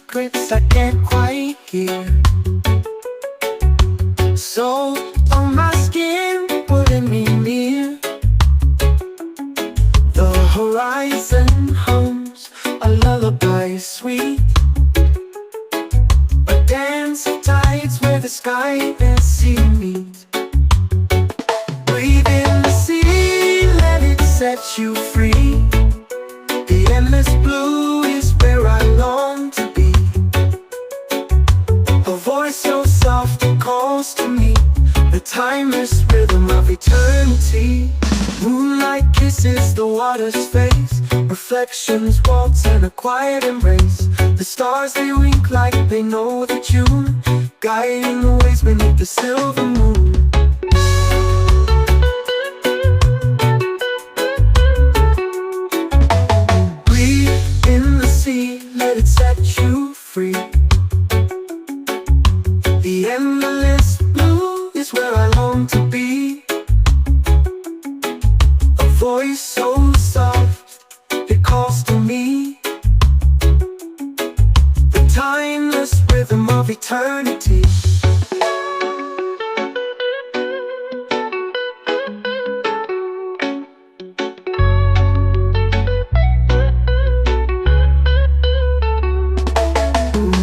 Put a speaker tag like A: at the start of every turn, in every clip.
A: secrets I can't quite hear. So on my skin, pulling me near. The horizon hums a lullaby sweet, a dance of tides where the sky and sea meet. Breathe in the sea, let it set you free. The endless blue is where I long to be. A voice so soft it calls to me, the timeless rhythm of eternity. Moonlight kisses the water's face, reflections waltz in a quiet embrace. The stars they wink like they know the tune, guiding the ways beneath the silver moon. Let it set you free. The endless blue is where I long to be. A voice so soft, it calls to me. The timeless rhythm of eternity.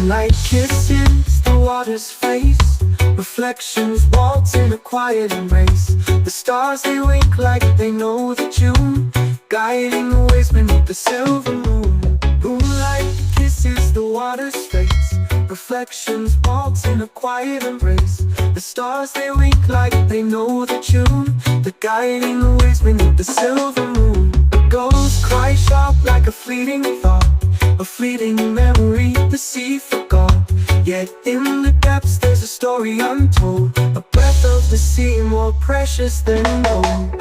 A: Light kisses the water's face, reflections waltz in a quiet embrace. The stars they wink like they know the tune, guiding the ways beneath the silver moon. Moonlight kisses the water's face, reflections waltz in a quiet embrace. The stars they wink like they know the tune, the guiding the ways beneath the silver moon. The ghosts cry sharp like a fleeting thought, a fleeting memory the sea forgot. Yet in the depths there's a story untold, a breath of the sea more precious than gold.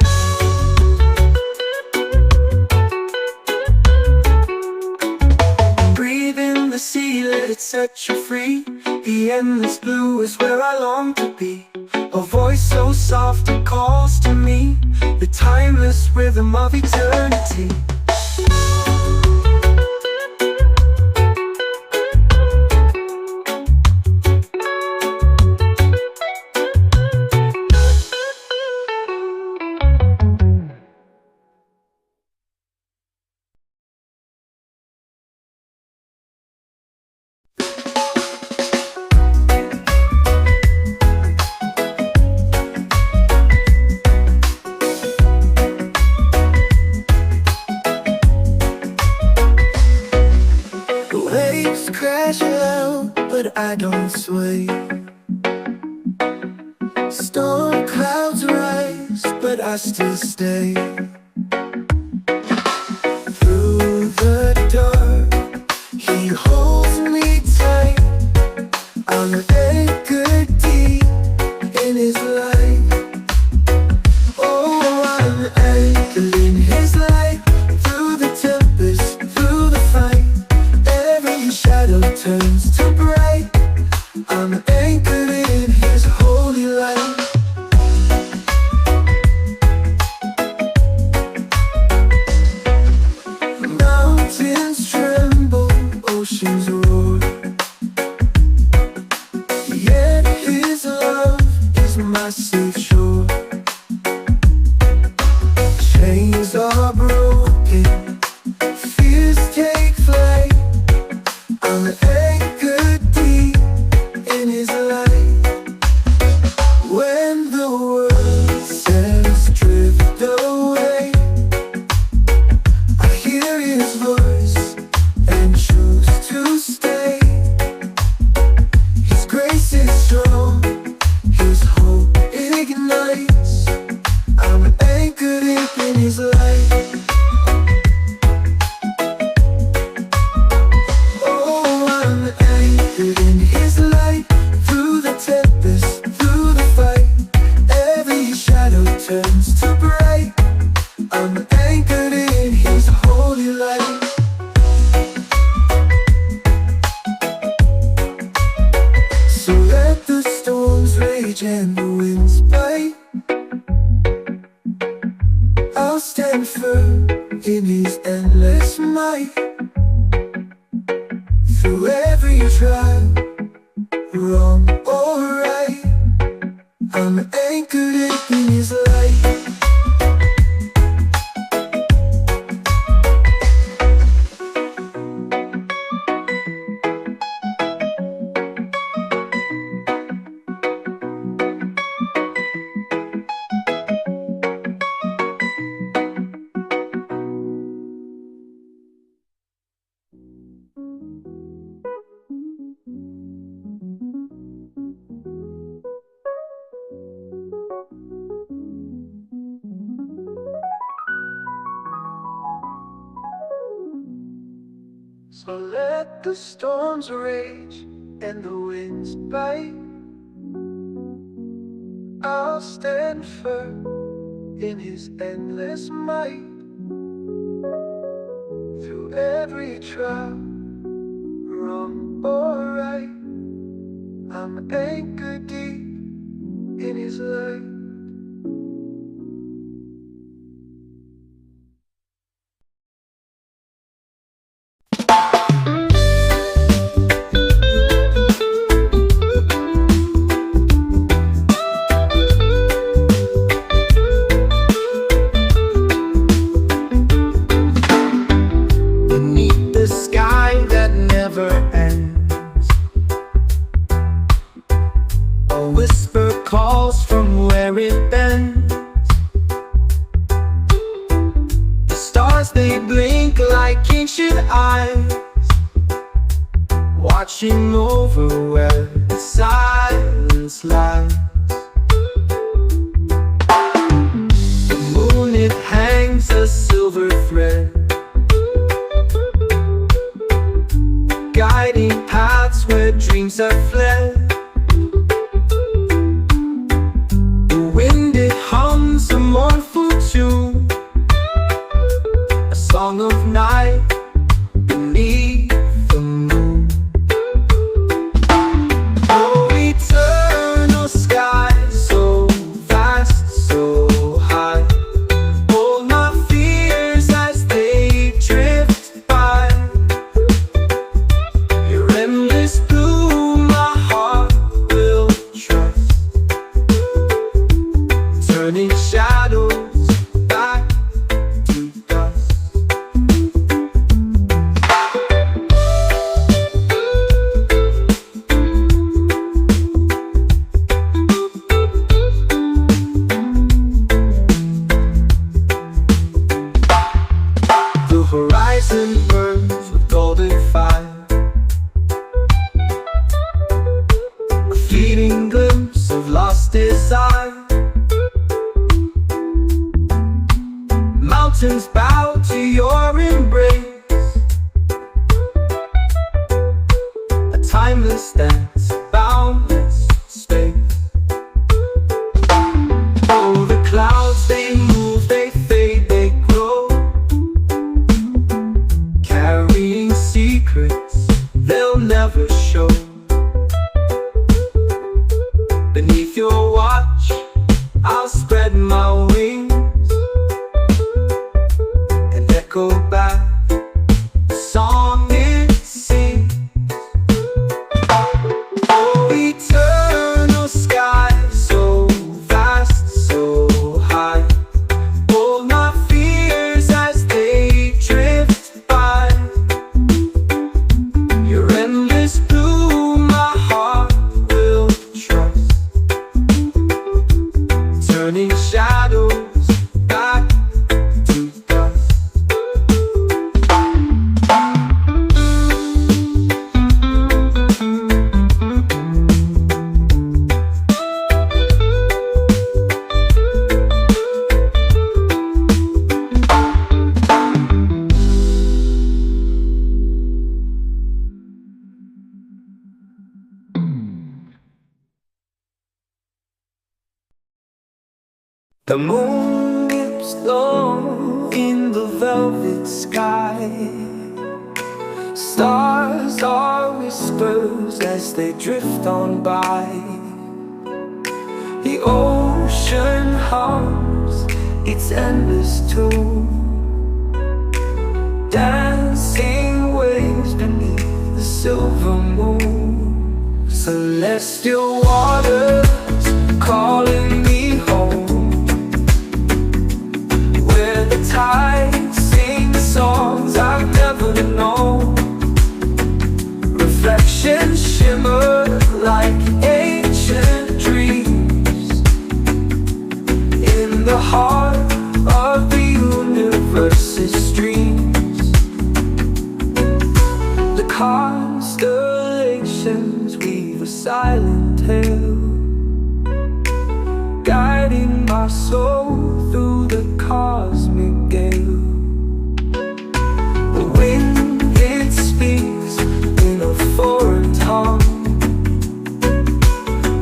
A: Breathe in the sea, let it set you free. The endless blue is where I long to be. A voice so soft it calls to me, the timeless rhythm of eternity. Crash out, but I don't sway. Storm clouds rise, but I still stay. Through the dark, he holds me tight. I'm anchored deep in his light. Oh, I'm anchored in his light. Through the tempest, through the fight, every shadow turns to bright. I'm anchored in his holy light. Mountains tremble, oceans roar, yet his love is my safe shore. Chains are broken, fears take flight. I'm anchored deep in his light. When the world says drift away, I hear his voice and choose to stay. His grace is strong, his hope ignites. I'm anchored deep in his light. In his light, through the tempest, through the fight, every shadow turns to bright. I'm anchored in his holy light. So let the storms rage and the winds bite, I'll stand firm in his endless might. Through every you try, wrong or right, I'm anchored in his light. So let the storms rage and the winds bite, I'll stand firm in his endless might. Through every trial, wrong or right, I'm anchored deep in his light. Beneath the sky that never ends, a whisper calls from where it bends. The stars, they blink like ancient eyes, watching over where the silence lies. The moon, it hangs a silver thread, guiding paths where dreams have fled. The wind, it hums a mournful tune, a song of night beneath the moon. Oh, eternal sky, so vast, so high, hold my fears as they drift by. Your endless blue, my heart will trust, turning shadows back to dust. The horizon burns with golden fire, a fleeting glimpse of lost desire. Mountains bow to your embrace, a timeless dance, boundless space. Oh, the clouds, they move, they fade, they grow, carrying secrets they'll never show. Beneath your watch, I'll spread my wings and echo back the song it sings. Oh, eternal sky, so vast, so high, hold my fears as they drift by. Your endless blue, my heart will trust, turning shadows back to dust. The moon dips low in the velvet sky, stars are whispers as they drift on by. The ocean hums its endless tune, dancing waves beneath the silver moon. Celestial waters calling me home, where the tides sing songs I've never known. Reflections shimmer like ancient dreams in the heart of the universe's streams. The constellations weave a silent tale, guiding my soul through the cosmic gale. The wind, it speaks in a foreign tongue,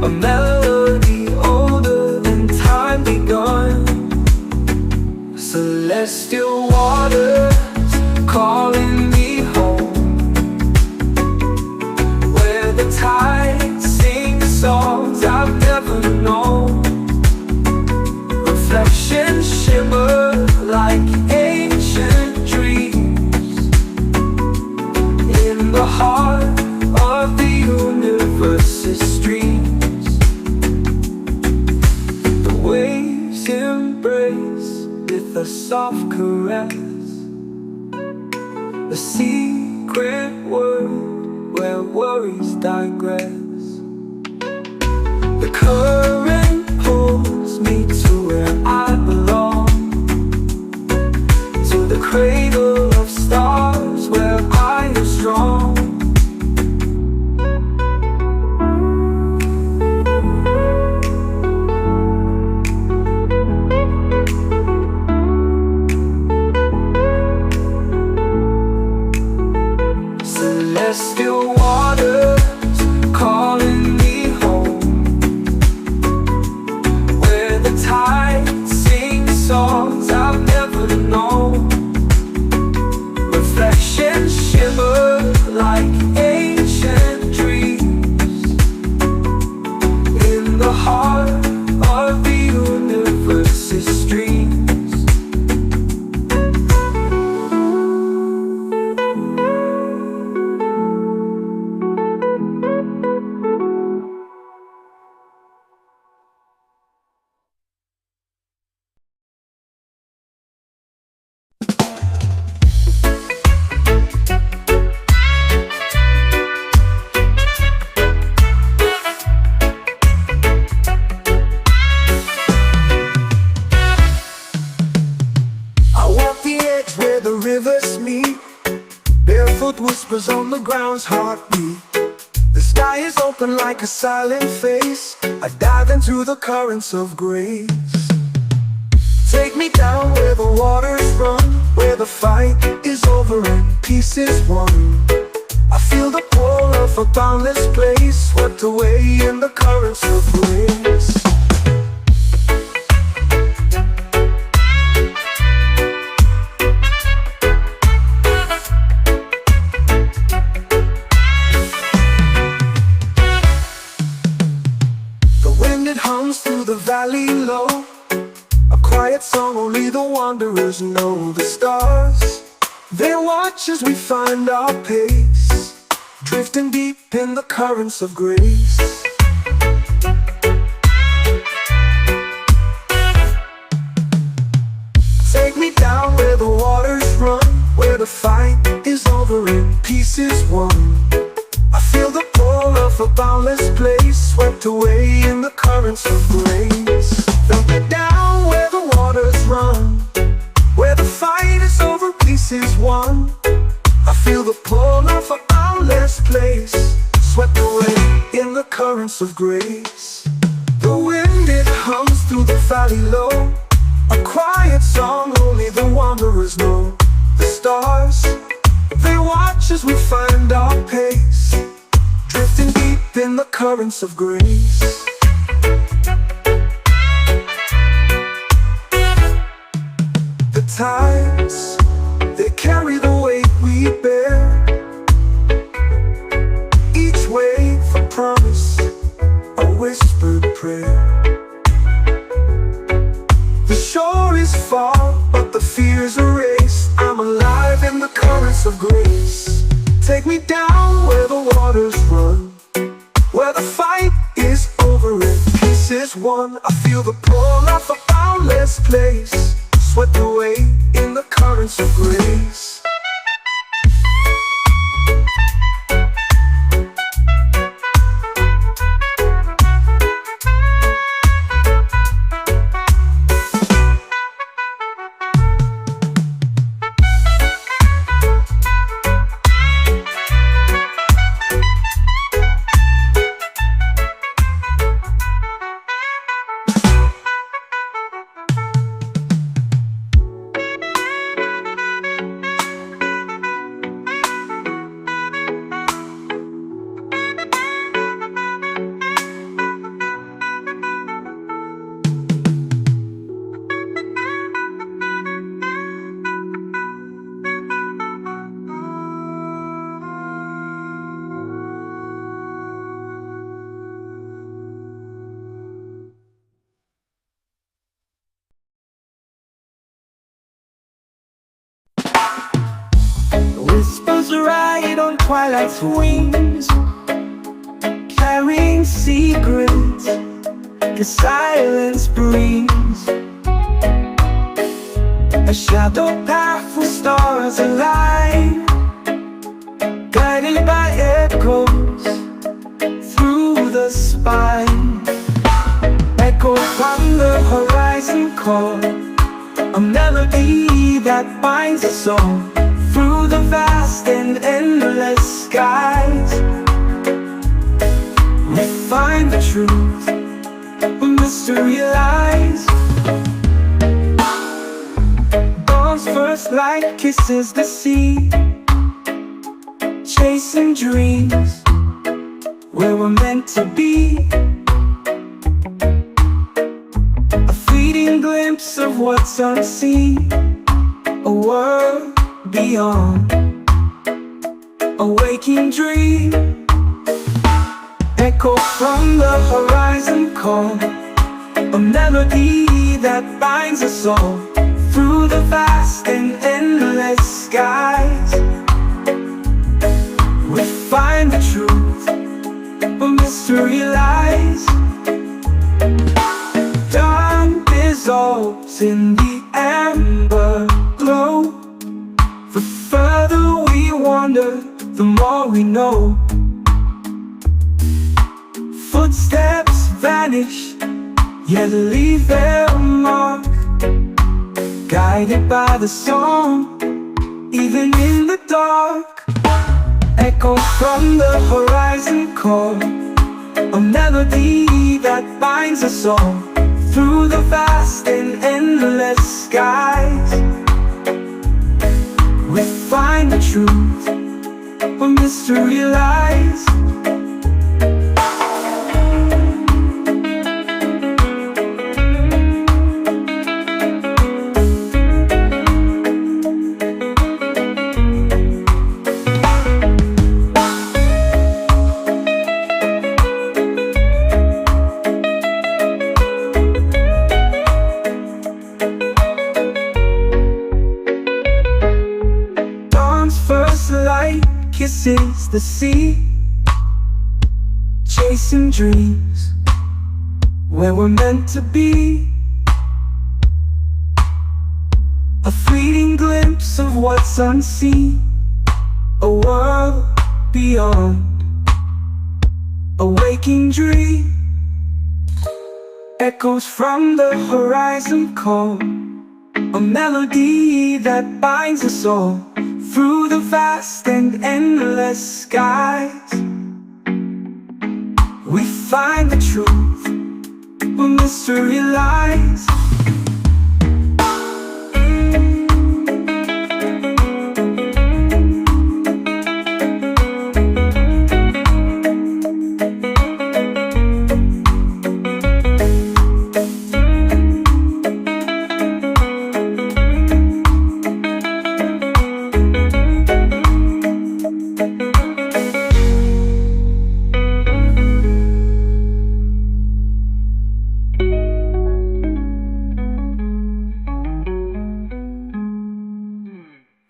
A: a melody older than time begun. Celestial waters calling me home, where the tides sing songs I've never known. Reflections shimmer like ancient dreams in the heart of the universe's streams. The waves embrace with a soft caress, the secret word where worries digress. The current pulls me to where I belong, to the cradle of stars where I am strong. Celestial waters calling me home, where the tides sing songs I've never known. Reflections shimmer like ancient dreams in the heart of the universe's streams. Barefoot whispers on the ground's heartbeat. The sky is open like a silent face. I dive into the currents of grace. Take me down where the waters run, where the fight is over and peace is won. I feel the pull of a boundless place, swept away in the currents of grace. Hums through the valley low, a quiet song only the wanderers know. The stars, they watch as we find our pace, drifting deep in the currents of grace. Take me down where the waters run, where the fight is over and peace is won. I feel the pull of a boundless place, swept away in the currents of grace. Throw me down where the waters run, where the fight is over, peace is won. I feel the pull of a boundless place, swept away in the currents of grace. The wind, it hums through the valley low, a quiet song only the wanderers know. The stars, they watch as we find our pace, drifting deep in the currents of grace. The tides, they carry the weight we bear, each wave a promise, a whispered prayer. The shore is far, but the fear's erased. I'm alive in the currents of grace. Take me down where the as one. I feel the pull of a boundless place, swept away in the currents of grace. Whispers ride on twilight's wings, carrying secrets the silence brings. A shadow path with stars align, guided by echoes through the spine. Echoes from the horizon call, a melody that binds us all through the vast and endless skies. We find the truth where mystery lies. Dawn's first light kisses the sea, chasing dreams where we're meant to be. A fleeting glimpse of what's unseen, a world beyond, a waking dream. Echo from the horizon call, a melody that binds us all through the vast and endless skies. We find the truth where mystery lies. Dawn dissolves in the amber glow. The further we wander, the more we know. Footsteps vanish, yet leave their mark, guided by the song, even in the dark. Echoes from the horizon call, a melody that binds us all through the vast and endless skies. We find the truth where mystery lies. Kisses the sea, chasing dreams where we're meant to be. A fleeting glimpse of what's unseen, a world beyond, a waking dream. Echoes from the horizon call, a melody that binds us all through the vast and endless skies. We find the truth where mystery lies.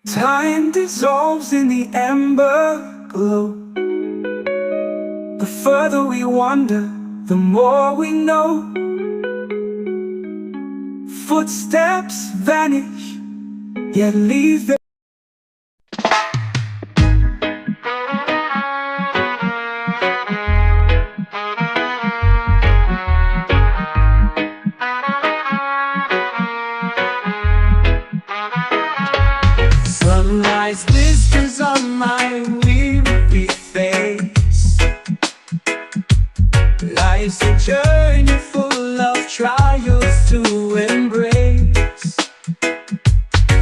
A: Time dissolves in the amber glow. The further we wander, the more we know. Footsteps vanish, yet leave their sunrise blisters on my weary face. Life's a journey full of trials to embrace.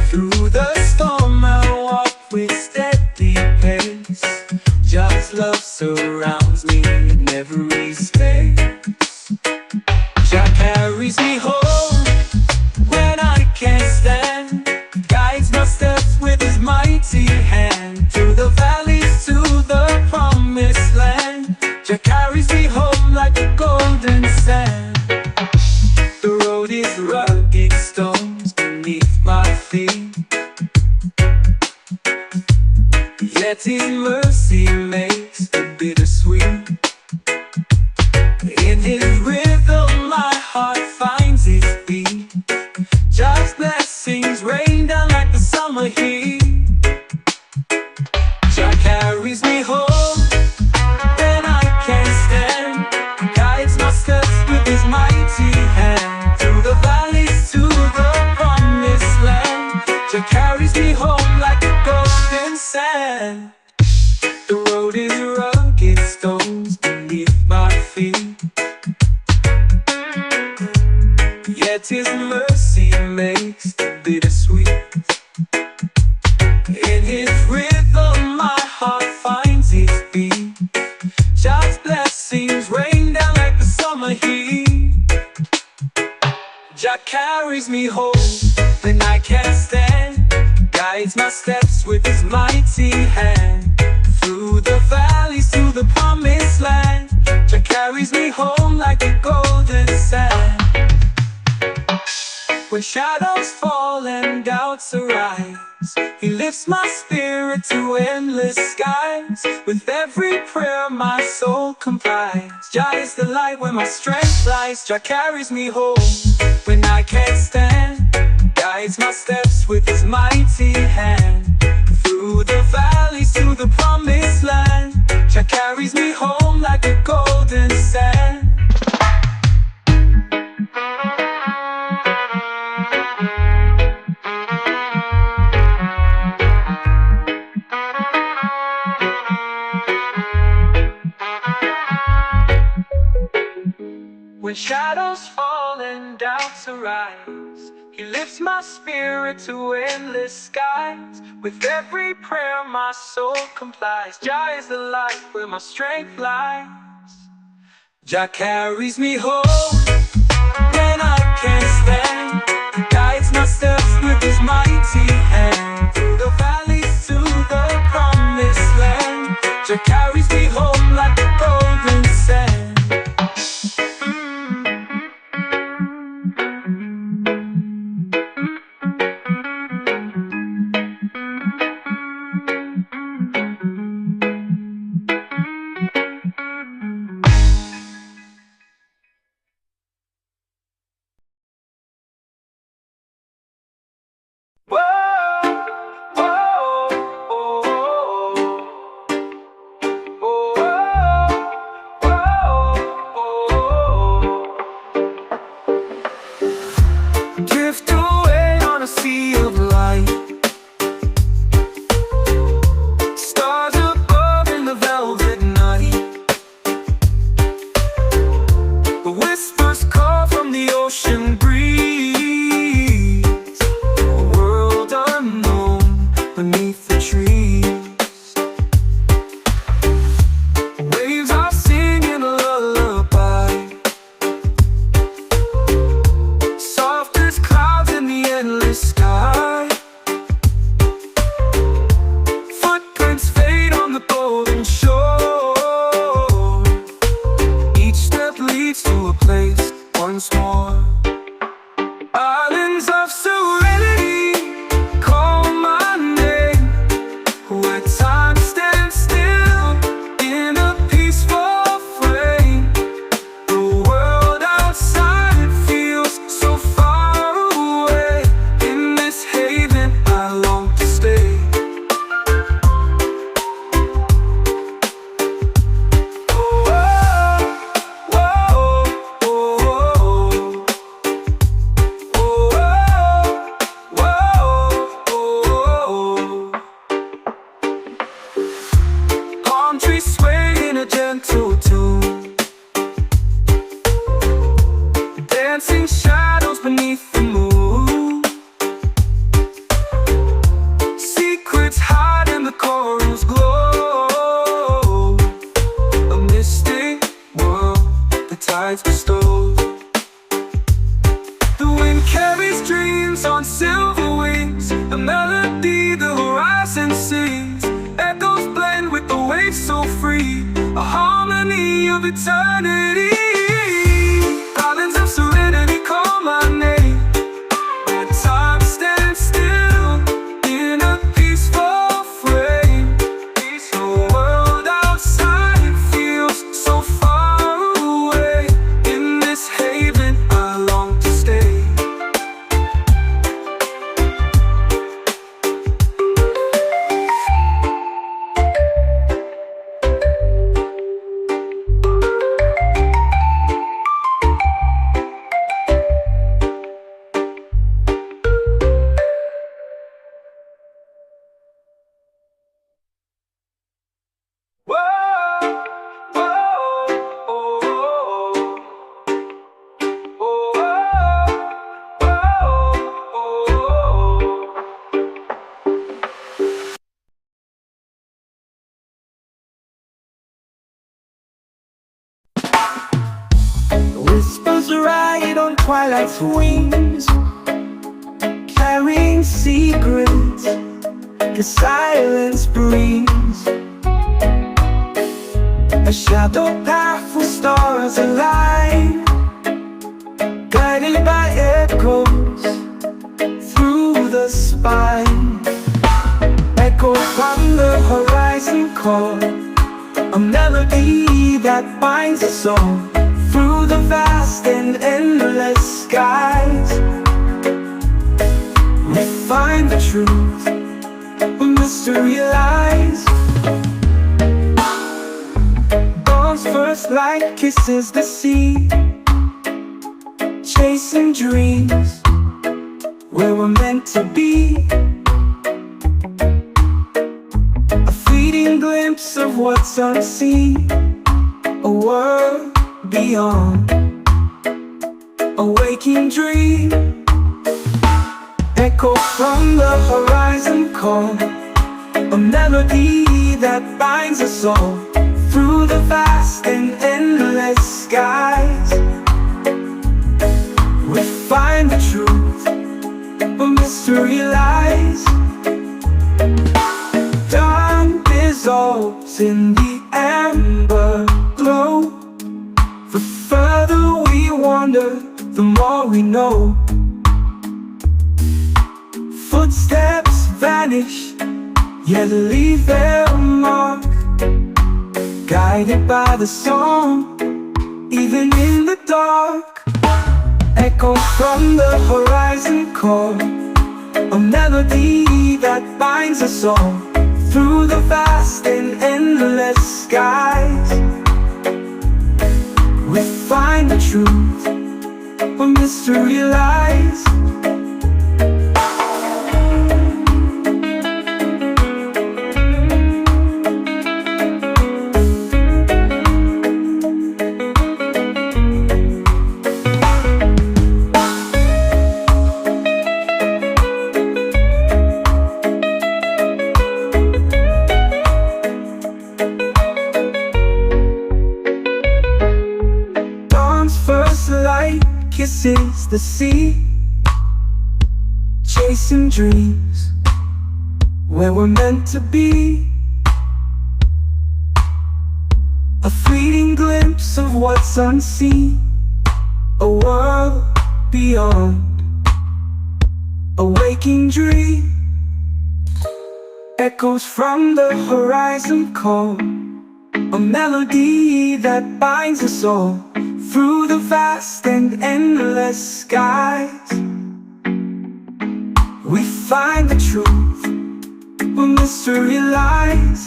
A: Through the storm I walk with steady pace. Just love surrounds me in every space. Jah carries me home when I can't stand. Guides my steps with his mighty hand. Through the valleys to the promised land. Jah carries me home like a golden sand. The road is rugged, stones beneath my feet, yet his mercy makes it bittersweet. In his rhythm my heart finds its beat. Just blessings rain down like the summer heat. Jah carries me home when I can't stand. Guides my steps with his mighty hand. Through the valleys to the promised land. Jah carries me home like a golden sand. The road is rugged, stones beneath my feet, yet his mercy makes it bittersweet. In his rhythm my heart finds its beat. Just blessings rain down like the summer heat. Jah carries me home when I can't stand. Guides my steps with his mighty hand. Through the valleys to the promised land. Jah carries me home like a golden sand. When shadows fall and doubts arise, he lifts my spirit to endless skies. With every prayer my soul complies. Jah is the light where my strength lies. Jah carries me home when I can't stand. Guides my steps with his mighty hand. Through the valleys to the promised land. Jah carries me home like a golden sand. When shadows fall and doubts arise, he lifts my spirit to endless skies. With every prayer my soul complies. Jah is the light where my strength lies. Jah carries me home when I can't stand. Guides my steps with his mighty hand. Through the valleys to the promised land. Jah carries me home like a golden sand. Whoa, whoa, whoa, whoa. tides bestowed. The wind carries dreams on silver wings, a melody the horizon sings. Echoes blend with the waves so free, a harmony of eternity. Islands of serenity call my name, where time stands still in a peaceful frame. The world outside feels so far away. In this haven I long to stay. Whispers ride on twilight's wings, carrying secrets the silence brings. A shadow path with stars align, guided by echoes through the spine. Echoes from the horizon call, a melody that binds us all through the vast and endless skies. We find the truth where mystery lies. Dawn's first light kisses the sea, chasing dreams where we're meant to be. A fleeting glimpse of what's unseen, a world beyond, a waking dream. Echo from the horizon call, a melody that binds us all through the vast and endless skies. We find the truth where mystery lies. Dawn dissolves in the amber glow. The further we wander, the more we know. Footsteps vanish, yet leave their mark, guided by the song, even in the dark. Echoes from the horizon call, a melody that binds us all through the vast and endless skies. We find the truth where mystery lies. Kisses the sea, chasing dreams where we're meant to be. A fleeting glimpse of what's unseen, a world beyond, a waking dream. Echoes from the horizon call, a melody that binds us all through the vast and endless skies. We find the truth where mystery lies.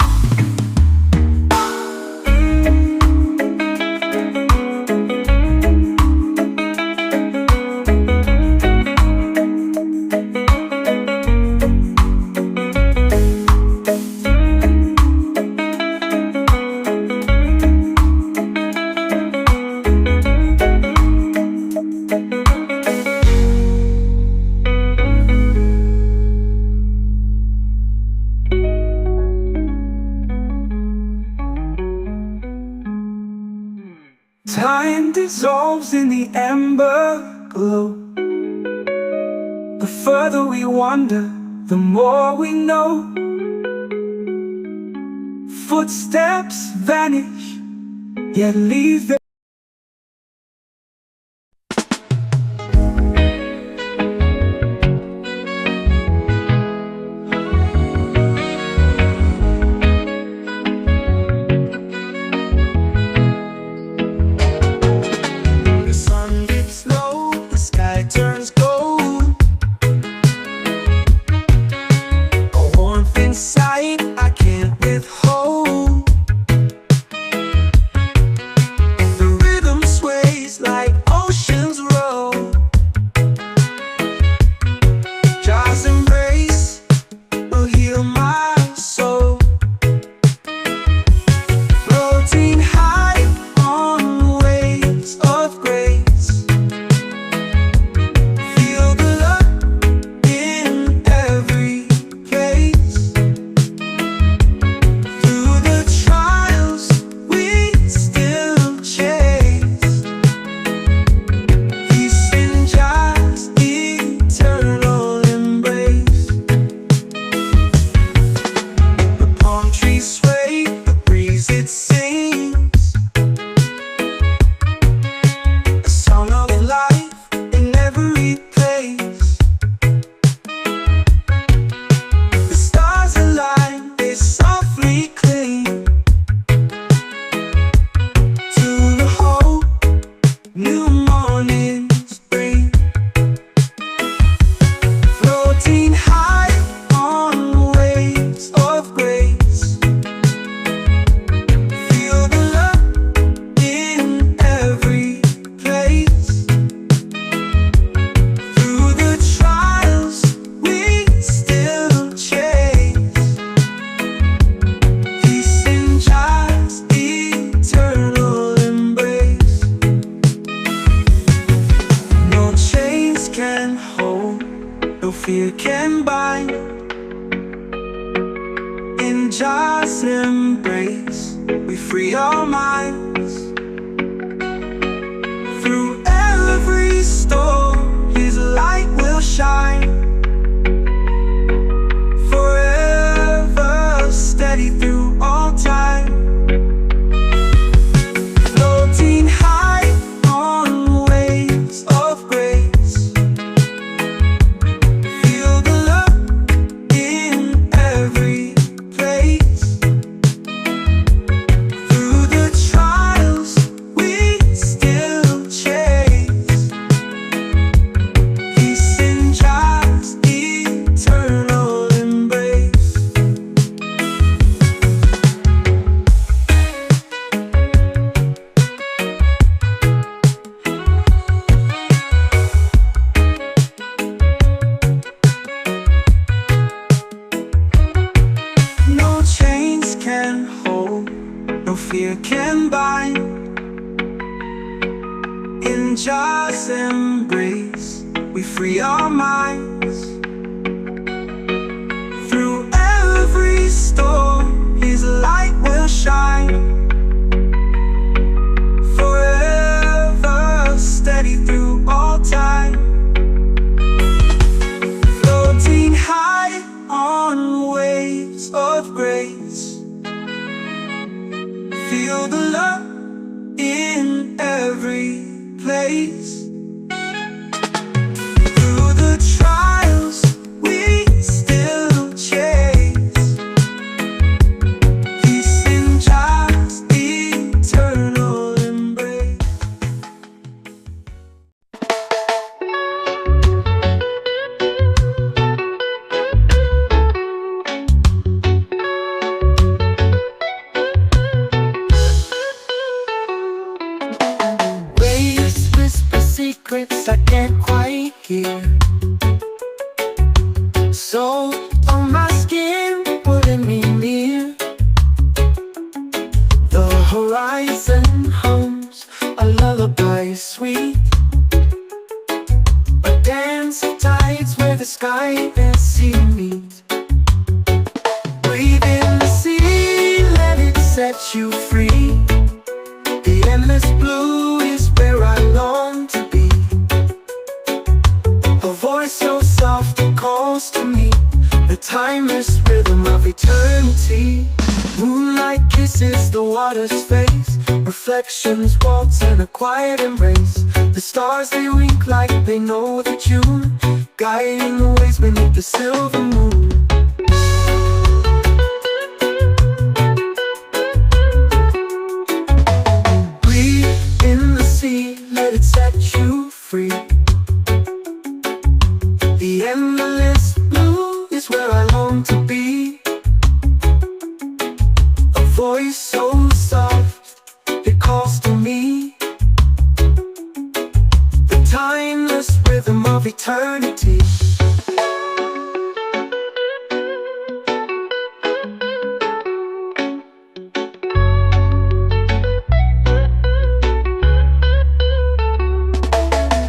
A: Time dissolves in the ember glow. The further we wander, the more we know. Footsteps vanish, yet leave their fear can bind. In just embrace, we free our minds. Through every storm, His light will shine. Forever steady through all time. Floating high on waves of grace. Feel the love in every place. Through the trials we still chase. Peace in just eternal embrace. No chains can hold, no fear can bind. In just embrace, we free our minds. Through every storm, His light will shine. Forever steady through all time. Floating high on waves of grace. Feel the love in every place. Through the trials we still chase. Peace in just eternal embrace. Waves whisper secrets I can't quite hear. So on my skin, pulling me near. The horizon hums a lullaby sweet. A dance of tides where the sky and sea meet. Breathe in the sea, let it set you free. The endless blue is where I long to be. A voice so soft it calls to me, the timeless rhythm of eternity. Moonlight kisses the water's face, reflections waltz in a quiet embrace. The stars they wink like they know the tune, guiding the ways beneath the silver moon. Breathe in the sea, let it set you free. The endless blue is where I long to be. A voice so soft, it calls to me, the timeless rhythm of eternity.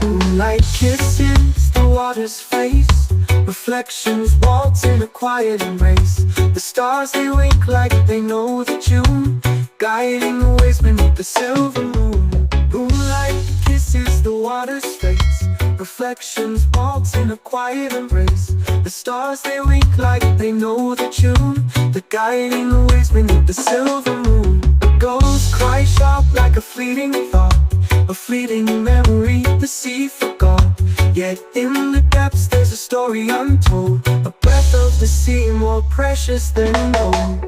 A: Moonlight kisses the water's face, reflections waltz in a quiet embrace. The stars they wink like they know the tune, guiding the ways beneath the silver moon. Moonlight kisses the water's face, reflections waltz in a quiet embrace. The stars they wink like they know the tune, they're guiding the ways beneath the silver moon. The ghosts cry sharp like a fleeting thought, a fleeting memory the sea forgot. Yet in the depths there's a story untold, a breath of the sea more precious than gold.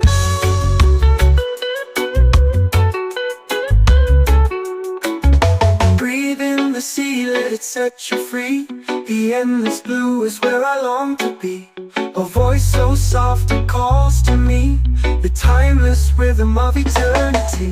A: Breathe in the sea, let it set you free. The endless blue is where I long to be. A voice so soft it calls to me, the timeless rhythm of eternity.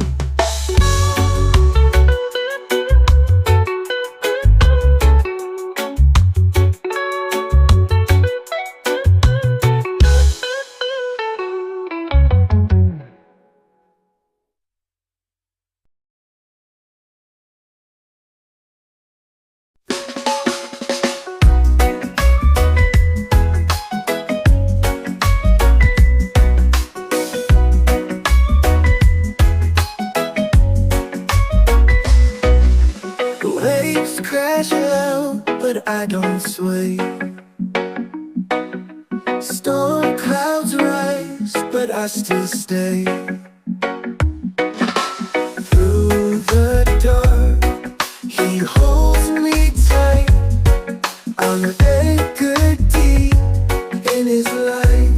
A: Waves crash out, but I don't sway. Storm clouds rise, but I still stay. Through the dark, he holds me tight. I'm anchored deep in his light.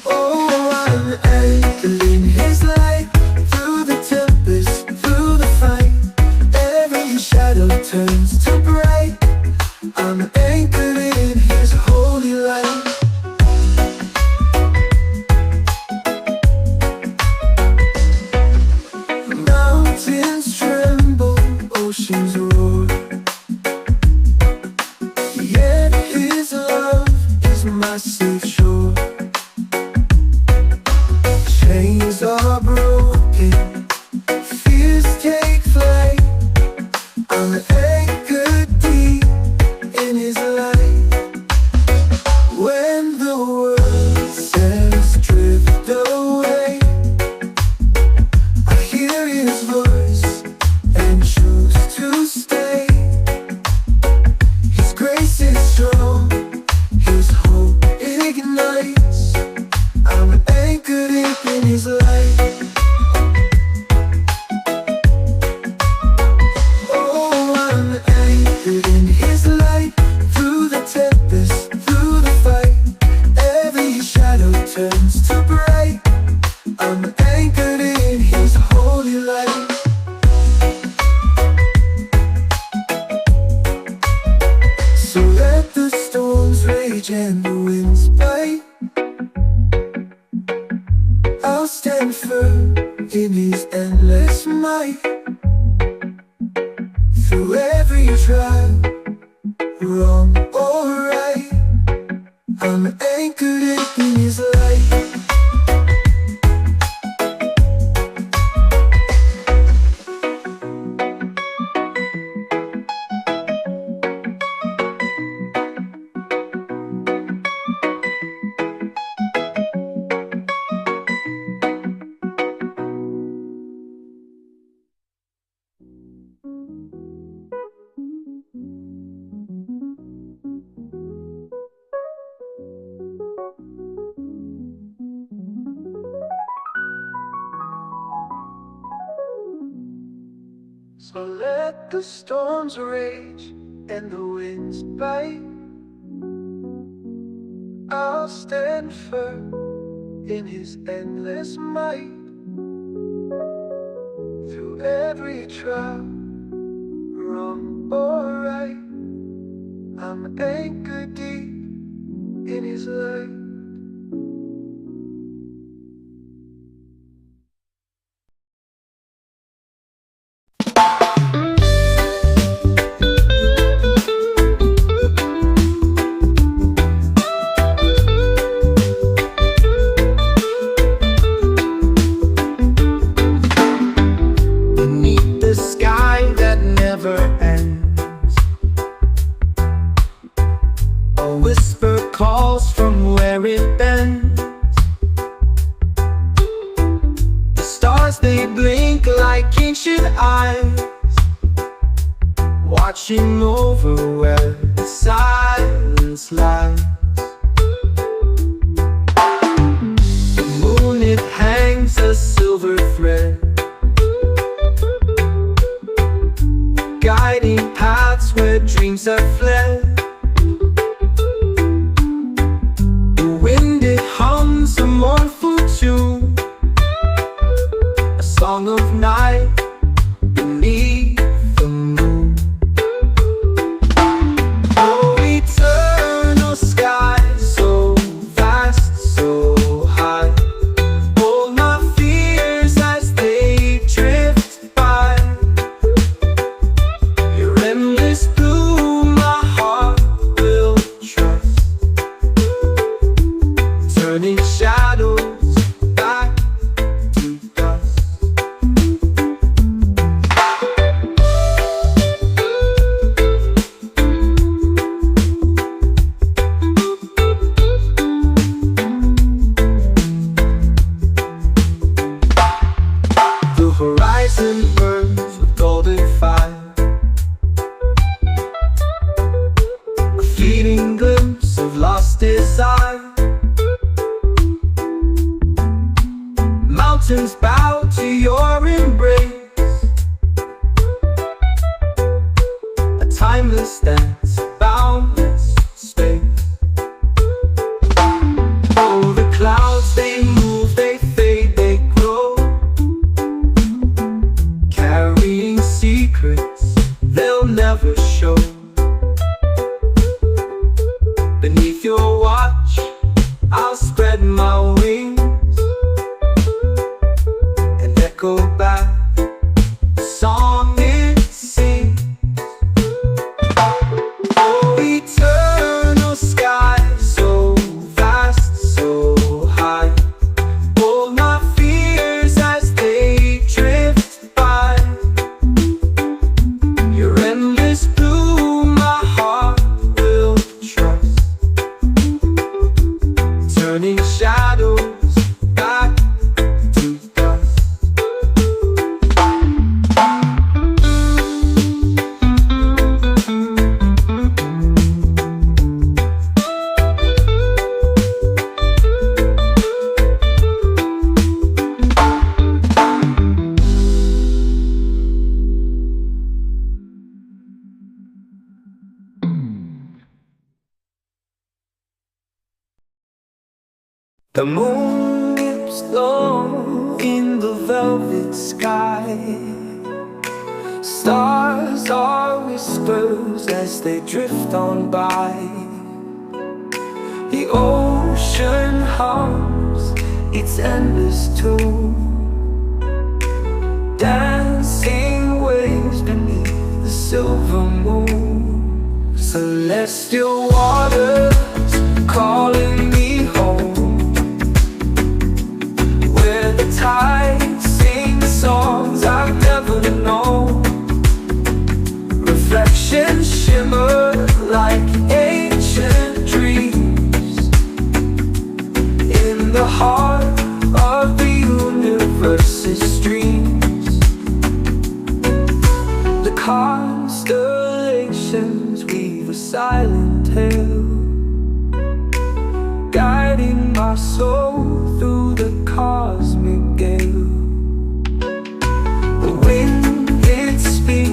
A: Oh, I'm anchored in his light. Through the tempest, through the fight, every shadow turns to bright. I'm anchored in his holy light. Mountains tremble, oceans roar, yet his love is my safe shore. Chains are broken, fears take flight. I'm anchored deep in his light. When the world says drift away, I hear his voice and choose to stay. His grace is strong, his hope ignites. I'm anchored deep in his light. Oh, I'm anchored in his light. Through the tempest, through the fight, every shadow turns to bright. I'm anchored in his holy light. So let the storms rage and the winds bite, I'll stand firm in his endless might. Through every trial, wrong or right, I'm anchored in his light. So let the storms rage and the winds bite. I'll stand firm in His endless might. Through every trial, wrong or right, I'm anchored deep in His light. Beneath the sky that never ends, a whisper calls from where it bends. The stars, they blink like ancient eyes, watching over where the silence lies. The moon, it hangs a silver thread, guiding paths where dreams have fled. The wind, it hums a mournful tune, a song of night beneath the moon. Oh, eternal sky, so vast, so high, hold my fears as they drift by. Your endless blue, my heart will trust, turning shadows back to dust. The horizon burns with golden fire, a fleeting glimpse of lost desire. Mountains bow to your embrace, a timeless dance, boundless space. Oh, the clouds, they move, they fade, they grow, carrying secrets they'll never show. Beneath your watch, I'll spread my wings and echo back the song it sings. Oh, eternal sky, so vast, so high, hold my fears as they drift by. Your endless blue, my heart will trust, turning shadows back to dust. The moon dips low in the velvet sky, stars are whispers as they drift on by. The ocean hums its endless tune, dancing waves beneath the silver moon. Celestial waters calling me home, where the tide sings songs I've never known. Reflections shimmer like ancient dreams in the heart of the universe's streams. The constellations weave a silent tale, guiding my soul through the cosmic gale. The wind, it speaks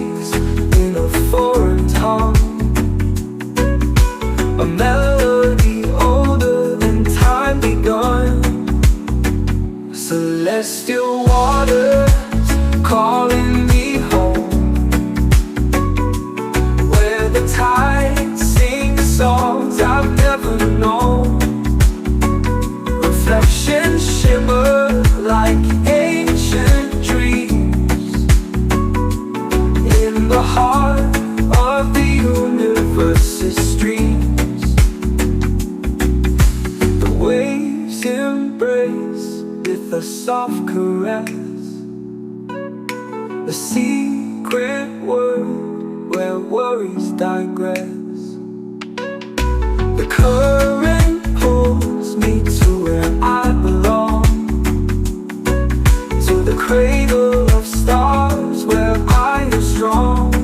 A: secret world where worries digress. The current pulls me to where I belong, to the cradle of stars where I am strong.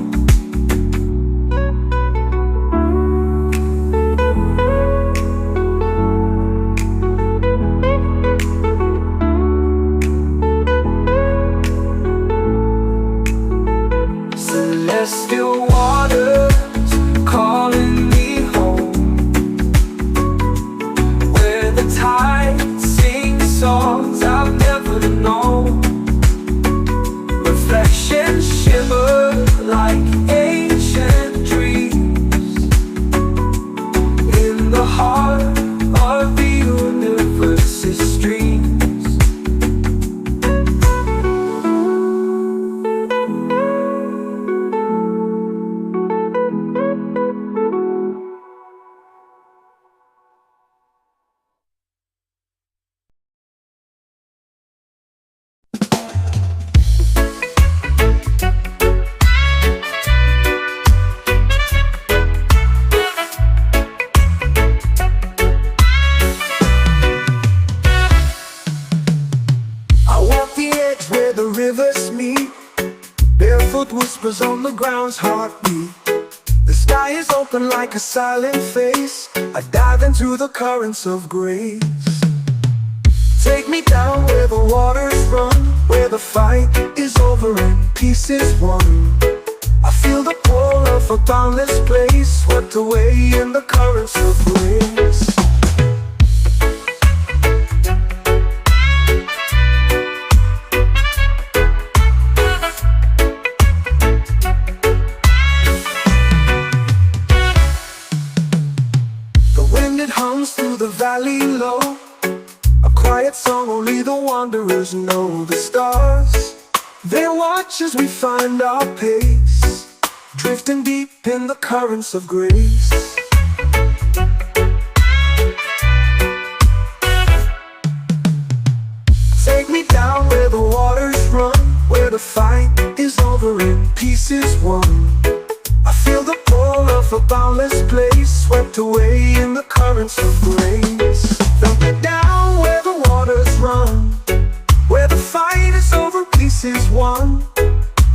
A: Celestial waters calling me home, where the tide sings songs I've never known. Reflections shimmer like ancient dreams in the heart of the universe's streams. Rivers meet, barefoot whispers on the ground's heartbeat. The sky is open like a silent face. I dive into the currents of grace. Take me down where the waters run, where the fight is over and peace is won. I feel the pull of a boundless place, swept away in the currents of grace. Hums through the valley low, a quiet song only the wanderers know. The stars, they watch as we find our pace, drifting deep in the currents of grace. Take me down where the waters run, where the fight is over and peace is won. I feel the pull of a boundless place, swept away in the currents of grace. Dump me down where the waters run, where the fight is over, peace is won.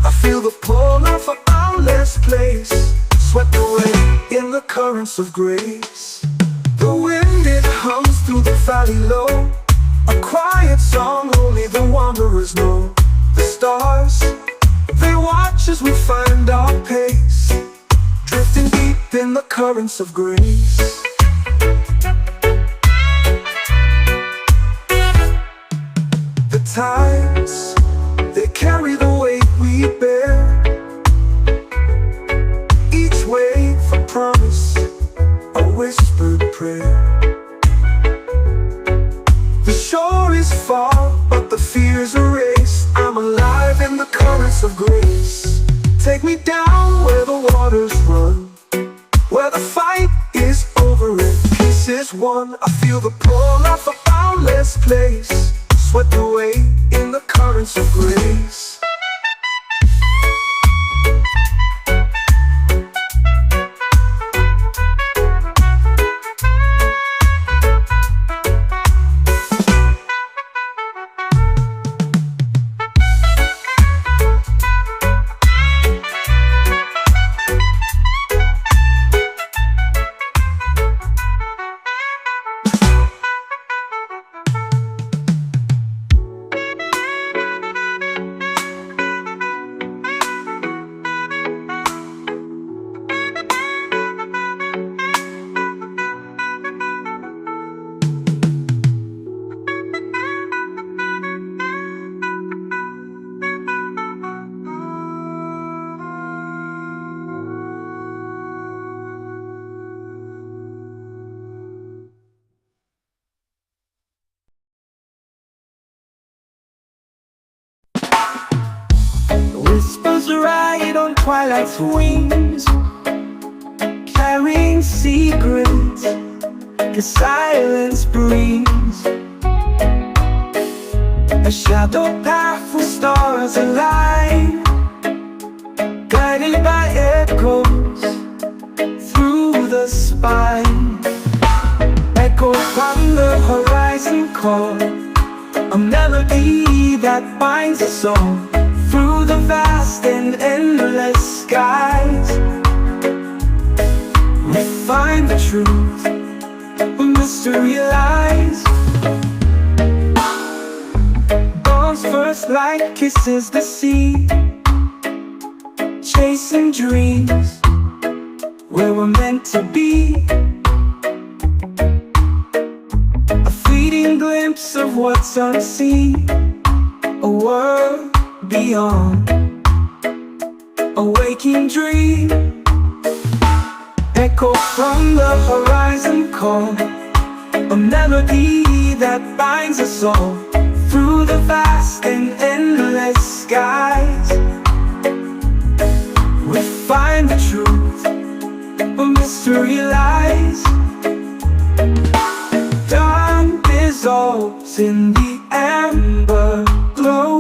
A: I feel the pull of a boundless place, swept away in the currents of grace. The wind, it hums through the valley low, a quiet song only the wanderers know. The stars, they watch as we find our pace, drifting deep in the currents of grace. The tides, they carry the weight we bear, each wave a promise, a whispered prayer. The shore is far, but the fear's erased. I'm alive in the currents of grace. Take me down where the waters run, where the fight is over and peace is won. I feel the pull of a boundless place, swept away in the currents of grace. Whispers ride on twilight's wings, carrying secrets the silence brings. A shadow path with stars align, chord, a melody that binds us all through the vast and endless skies. We find the truth where mystery lies. Dawn's first light kisses the sea, chasing dreams where we're meant to be. A fleeting glimpse of what's unseen, a world beyond, a waking dream. Echo from the horizon call, a melody that binds us all through the vast and endless skies. We find the truth where mystery lies. Dawn dissolves in the amber glow.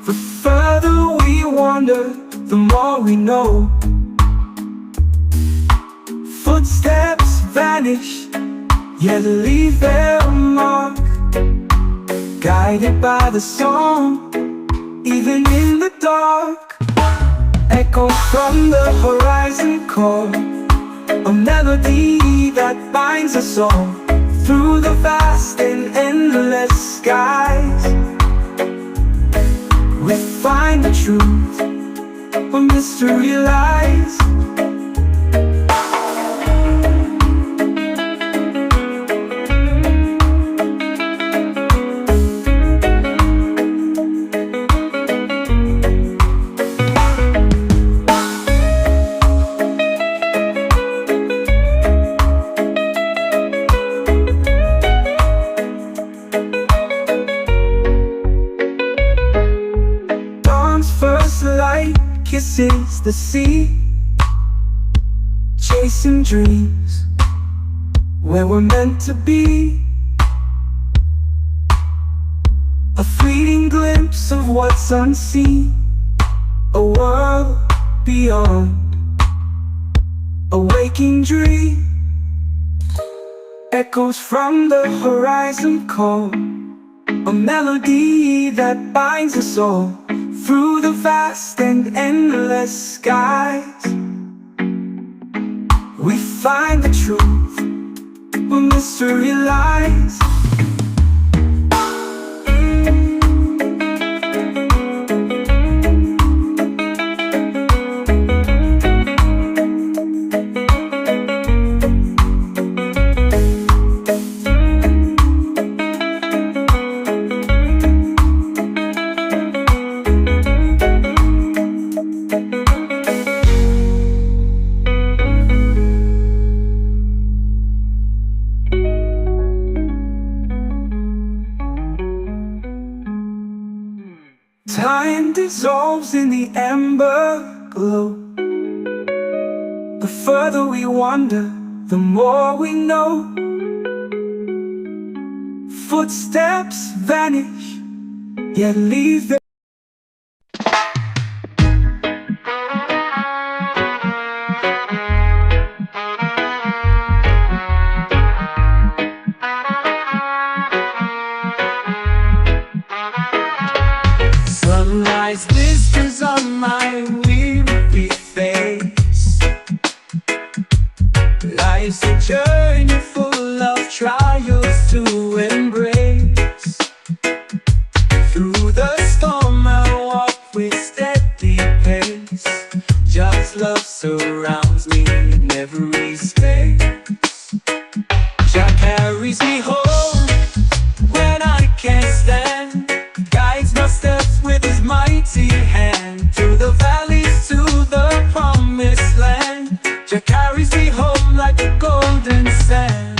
A: The further we wander, the more we know. Footsteps vanish, yet leave their mark, guided by the song, even in the dark. Echo from the horizon call, a melody that binds us all through the vast and endless skies. We find the truth where mystery lies. Kisses the sea, chasing dreams where we're meant to be. A fleeting glimpse of what's unseen, a world beyond, a waking dream. Echoes from the horizon call, a melody that binds us all through the vast and endless skies. We find the truth where mystery lies. Time dissolves in the amber glow. The further we wander, the more we know. Footsteps vanish, yet leave their sunrise blisters on my weary face. Life's a journey full of trials to embrace. Through the storm I walk with steady pace. Just love surrounds me in every space. Jah carries me home when I can't stand, guides my steps with his mighty hand, through the valleys to the promised land. Jah carries me home like a golden sand.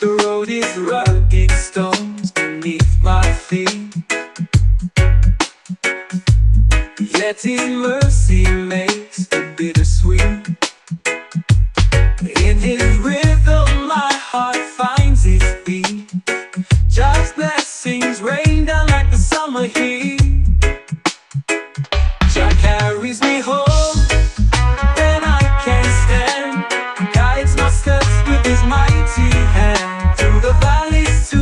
A: The road is rugged, stones beneath my feet, yet his mercy makes it bittersweet. In his rhythm my heart finds its beat. Just blessings rain down like the summer heat. Jah carries me home when I can't stand, guides my steps with his mighty hand, through the valleys to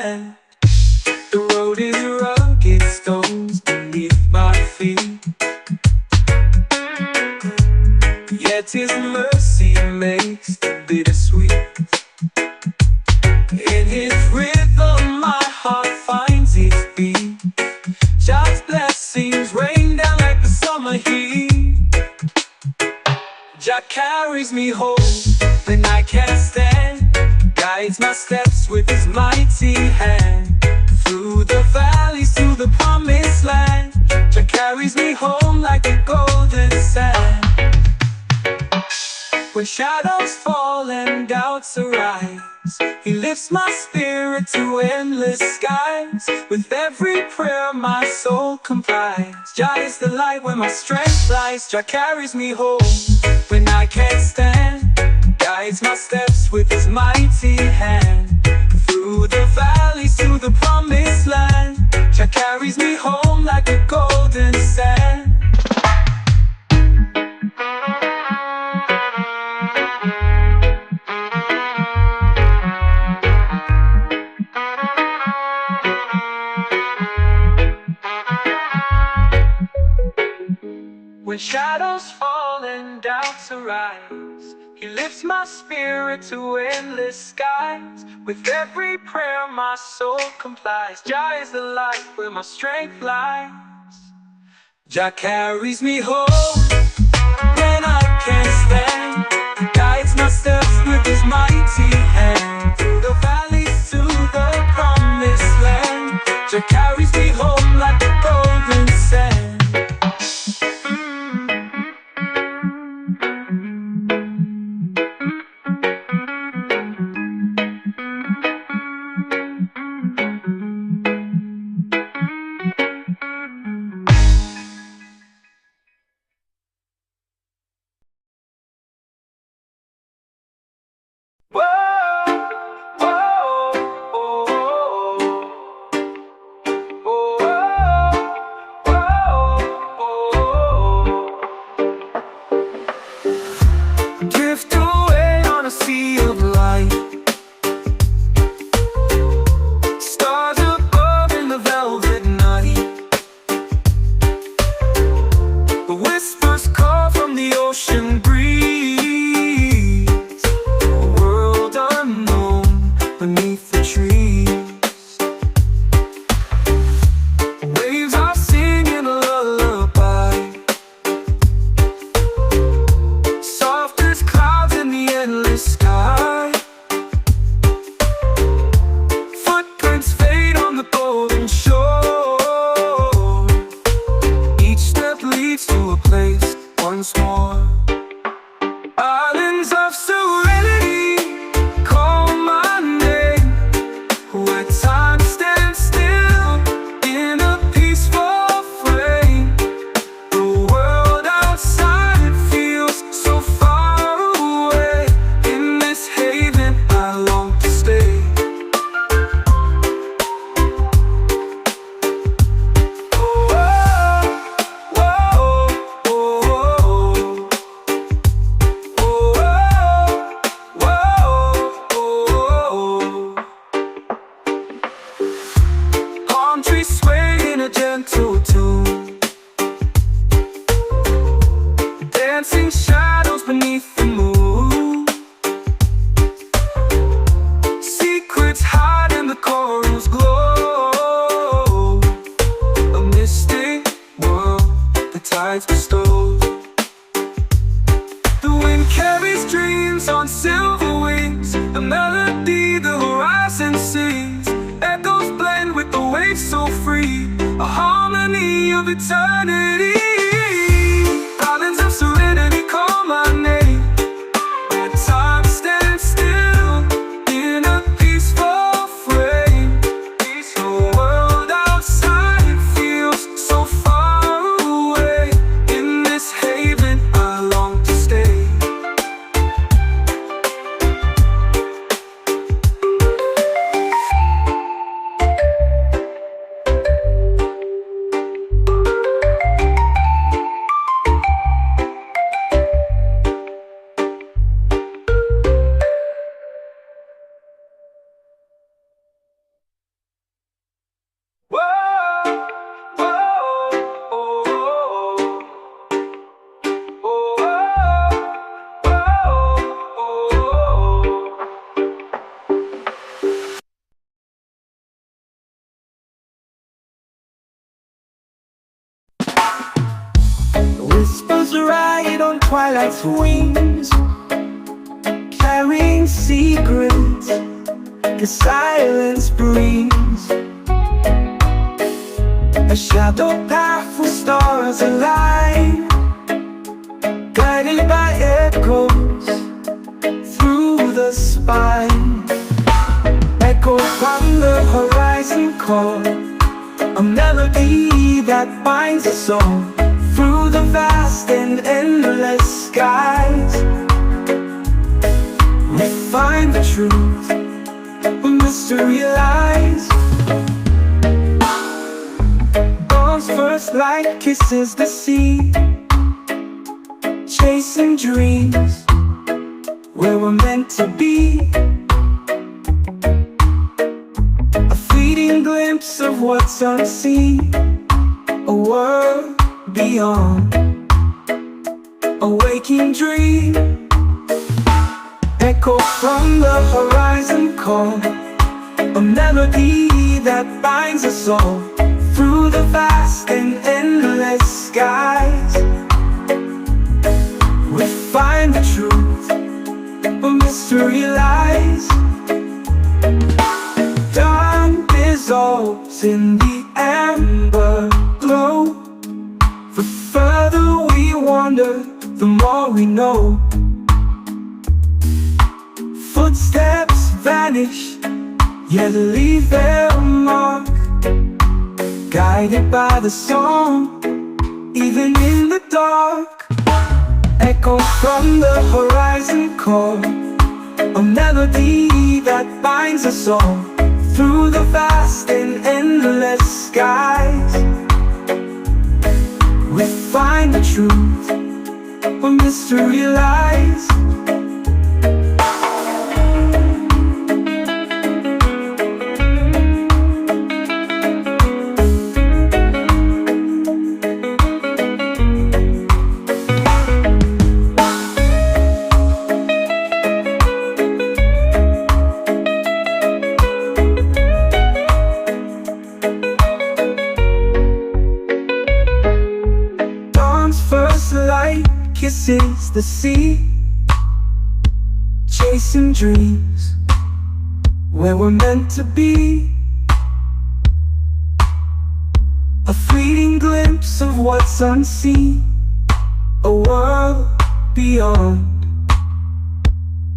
A: land. The road is rugged, stones beneath my feet, yet His mercy makes it bittersweet. In His rhythm my heart finds its beat. God's blessings rain down like the summer heat. Jah carries me home when I can't stand, guides my steps with His mighty hand. Through the valleys to the promised land, Jah carries me home like a golden sand. When shadows fall and doubts arise, He lifts my spirit to endless skies. With every prayer my soul complies. Jah is the light where my strength lies. Jah carries me home when I can't stand, guides my steps with His mighty hand. Through the valleys to the promised land, Jah carries me home like a golden sand. When shadows fall and doubts arise, He lifts my spirit to endless skies. With every prayer my soul complies. Jah is the light where my strength lies. Jah carries me home when I can't stand, guides my steps with His mighty hand. Through the valleys to the promised land, Jah carries me home like a golden sand. Drift away on a sea of light, stars above in the velvet night. The whispers call from the ocean breeze, a world unknown beneath the trees. Waves are singing a lullaby, soft as clouds in the endless sky. Footprints fade on the golden shore, each step leads to a place once more. Islands of serenity call my name, where time stands still in a peaceful frame. The world outside feels so far away. In this haven I long to stay. Oh, oh, oh, oh, oh, oh. Palm trees sway in a gentle tune, dancing shadows beneath the moon. Secrets hide in the coral's glow, a mystic world the tides bestow. The wind carries dreams on silver wings, a melody the horizon sings. Echoes blend with the waves so free, a harmony of eternity. Islands of serenity call my name, where time stands still in a peaceful frame. The world outside feels so far away. In this haven I long to stay. glide on twilight's wings, carrying secrets the silence brings. A shadow path with stars align, guided by echoes through the spine. Echo from the horizon call, a melody that binds us all through the vast and endless skies. We find the truth where mystery lies. Dawn's first light kisses the sea, chasing dreams where we're meant to be. A fleeting glimpse of what's unseen, a world beyond, a waking dream. Echo from the horizon call, a melody that binds us all through the vast and endless skies. We find the truth where mystery lies. Dawn dissolves in the amber glow. The further we wander, the more we know. Footsteps vanish, yet leave their mark, guided by the song, even in the dark. Echo from the horizon call, a melody that binds us all through the vast and endless skies. We find the truth where mystery lies. Kisses the sea, chasing dreams where we're meant to be. A fleeting glimpse of what's unseen, a world beyond,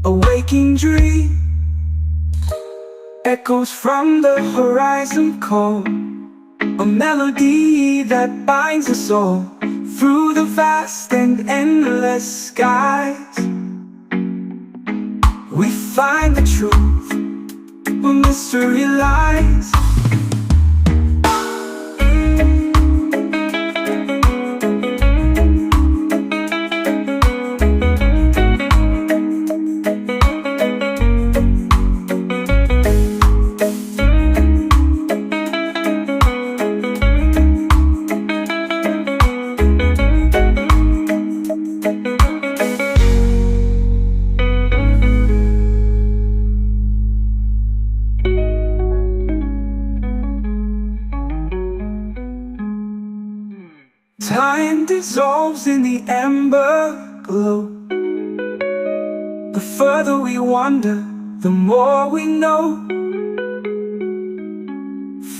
A: a waking dream. Echoes from the horizon call, a melody that binds us all through the vast and endless skies. We find the truth where mystery lies. Time dissolves in the amber glow. The further we wander, the more we know.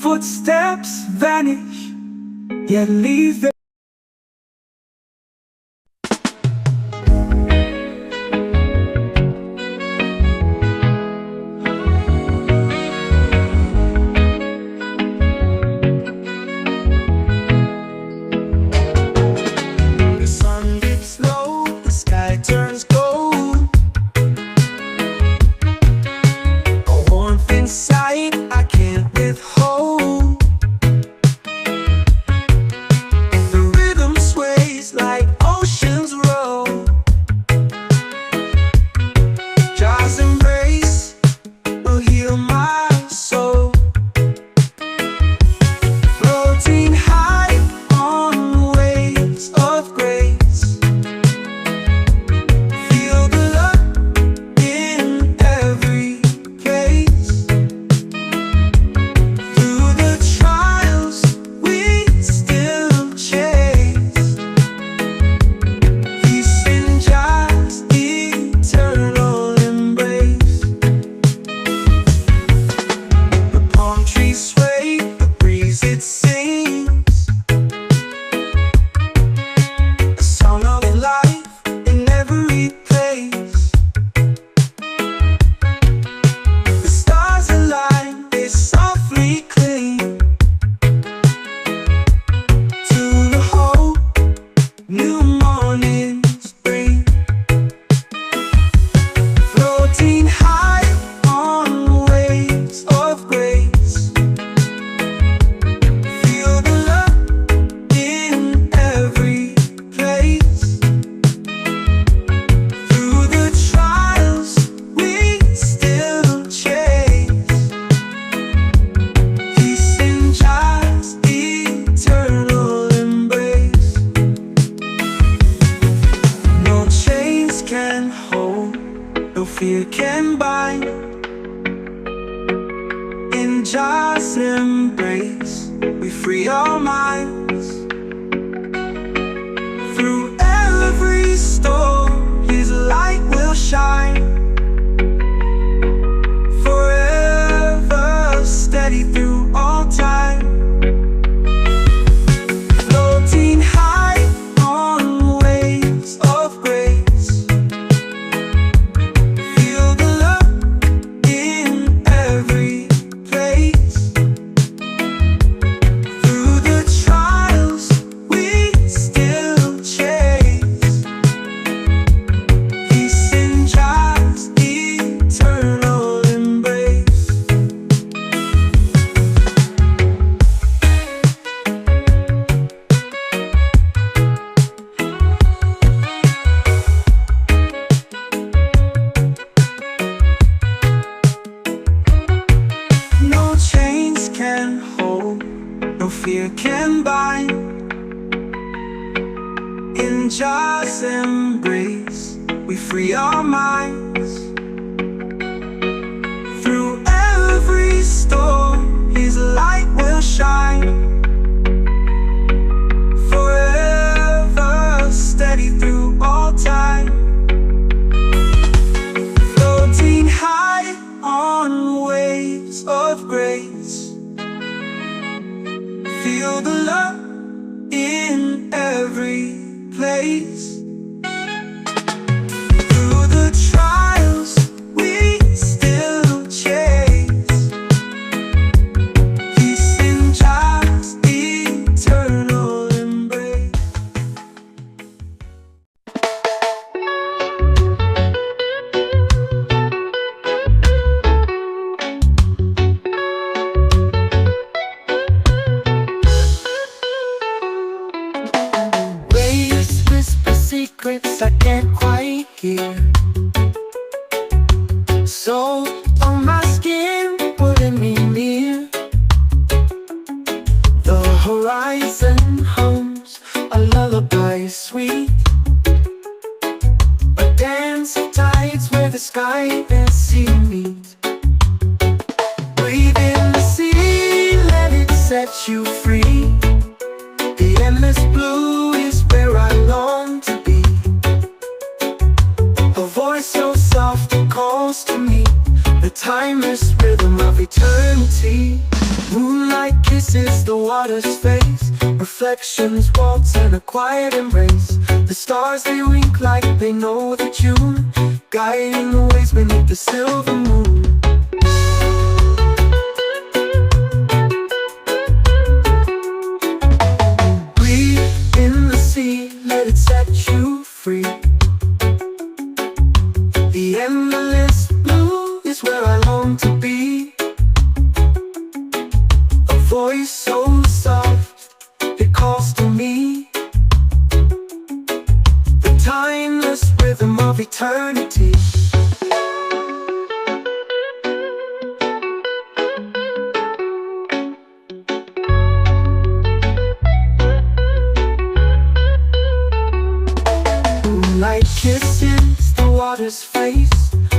A: Footsteps vanish, yet leave their embrace, we free our minds. Through every storm, His light will shine. Forever steady through all time. Floating high on waves of grace. Feel the love in every place. Through the trials we still chase. Peace in God's eternal embrace. No chains can hold, no fear can bind. In God's embrace, we free our minds. Through every storm, His light will shine. Forever steady through all time. Floating high on waves of grace. Feel the love in every place. Through the trials we still chase. Peace in God's eternal embrace. Waves whisper secrets I can't quite hear. So on my skin, pulling me near. The horizon hums a lullaby sweet. A dance of tides where the sky and sea meet. Breathe in the sea, let it set you free. The endless blue is where I long to be. A voice so soft it calls to me. The timeless rhythm of eternity. Moonlight kisses the water's face. Reflections waltz in a quiet embrace. The stars they wink like they know the tune, guiding the ways beneath the silver moon. Breathe in the sea, let it set you free. The endless blue is where I long to be. A voice so soft, it calls to me. The timeless rhythm of eternity. Moonlight kisses the water's face.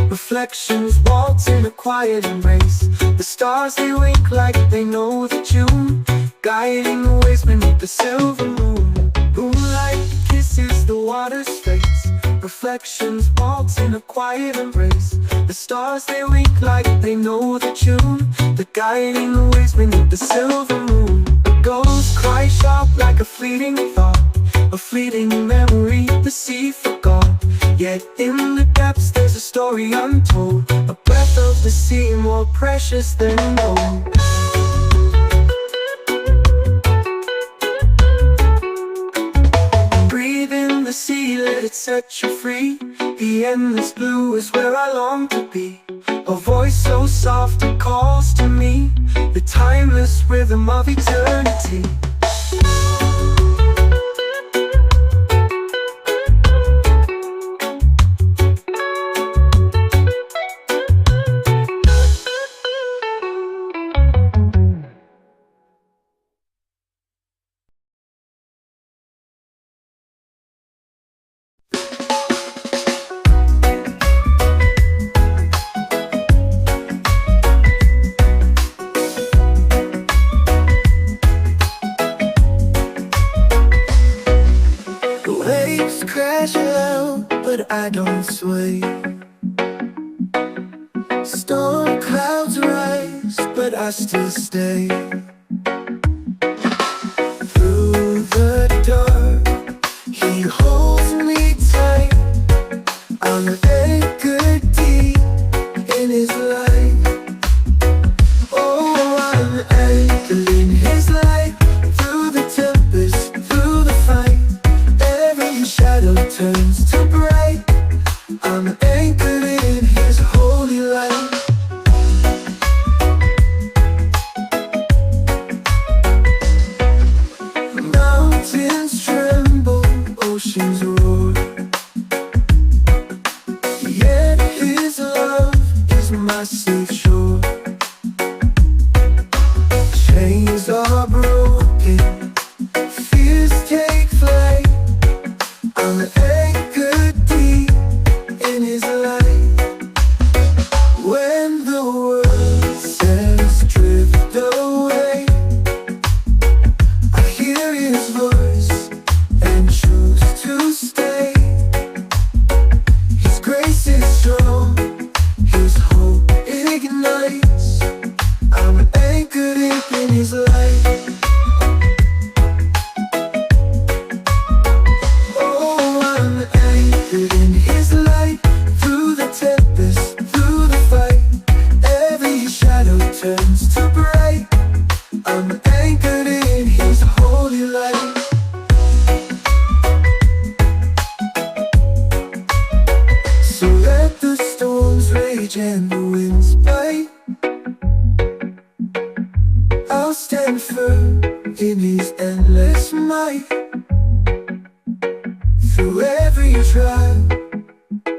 A: Reflections waltz in a quiet embrace. The stars they wink like they know the tune, guiding the ways beneath the silver moon. Moonlight kisses the water's face. Reflections waltz in a quiet embrace. The stars they wink like they know the tune, the guiding the ways beneath the silver moon. The ghosts cry sharp like a fleeting thought, a fleeting memory the sea forgot. Yet in the depths there's a story untold, a breath of the sea more precious than gold. Breathe in the sea, let it set you free. The endless blue is where I long to be. A voice so soft it calls to me. The timeless rhythm of eternity. but I don't sway. Storm clouds rise, but I still stay. Through the dark, he holds me tight. I'm anchored deep in his light. Oh, I'm anchored in his light. Through the tempest, through the fight, every shadow turns to bright. I'm anchored in his holy light. Mountains tremble, oceans roar, yet his love is my safe shore. Chains are broken, fears take flight. I'm anchored deep in his light. When the world says drift away, I hear his voice and choose to stay. His grace is strong, his hope ignites. I'm anchored deep in his light. Oh, I'm anchored in his light. Through the tempest, through the fight, every shadow turns to bright. I'm anchored in his holy light. So let the storms rage and the winds bite, I'll stand firm in his endless might. Through every trial,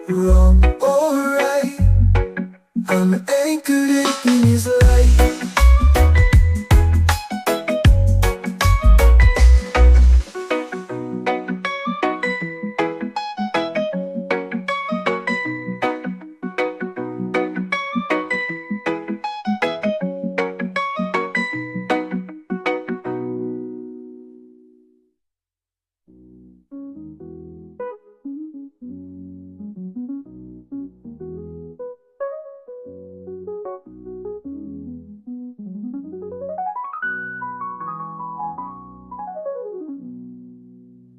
A: wrong or right, I'm anchored in his light.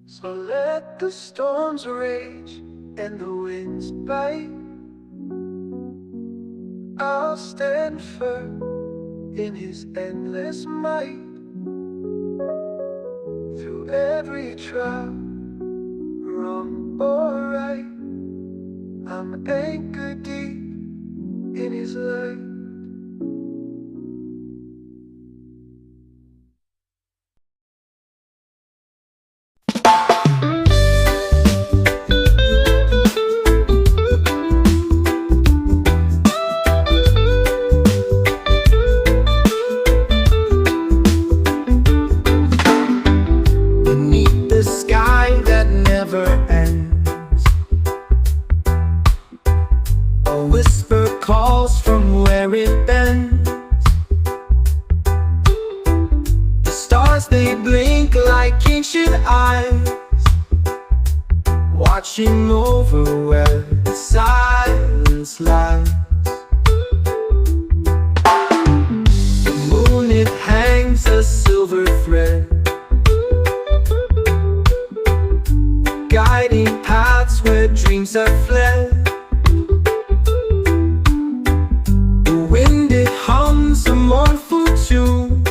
A: So let the storms rage and the winds bite, I'll stand firm in his endless might. Through every trial, wrong or right, I'm anchored deep in his light. Beneath the sky that never ends, a whisper calls from where it bends. The stars, they blink like ancient eyes, watching over where the silence lies. The moon, it hangs a silver thread, guiding paths where dreams have fled. The wind, it hums a mournful tune,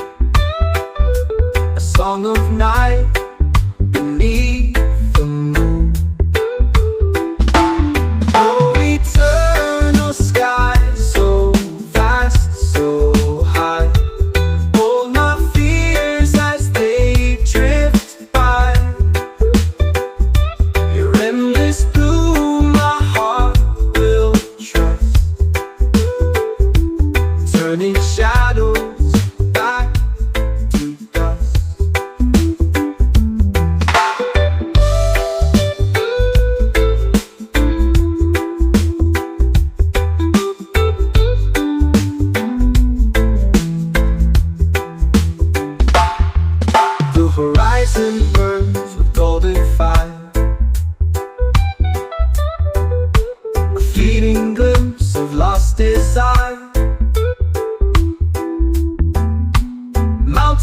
A: a song of night beneath the moon. Oh, eternal sky,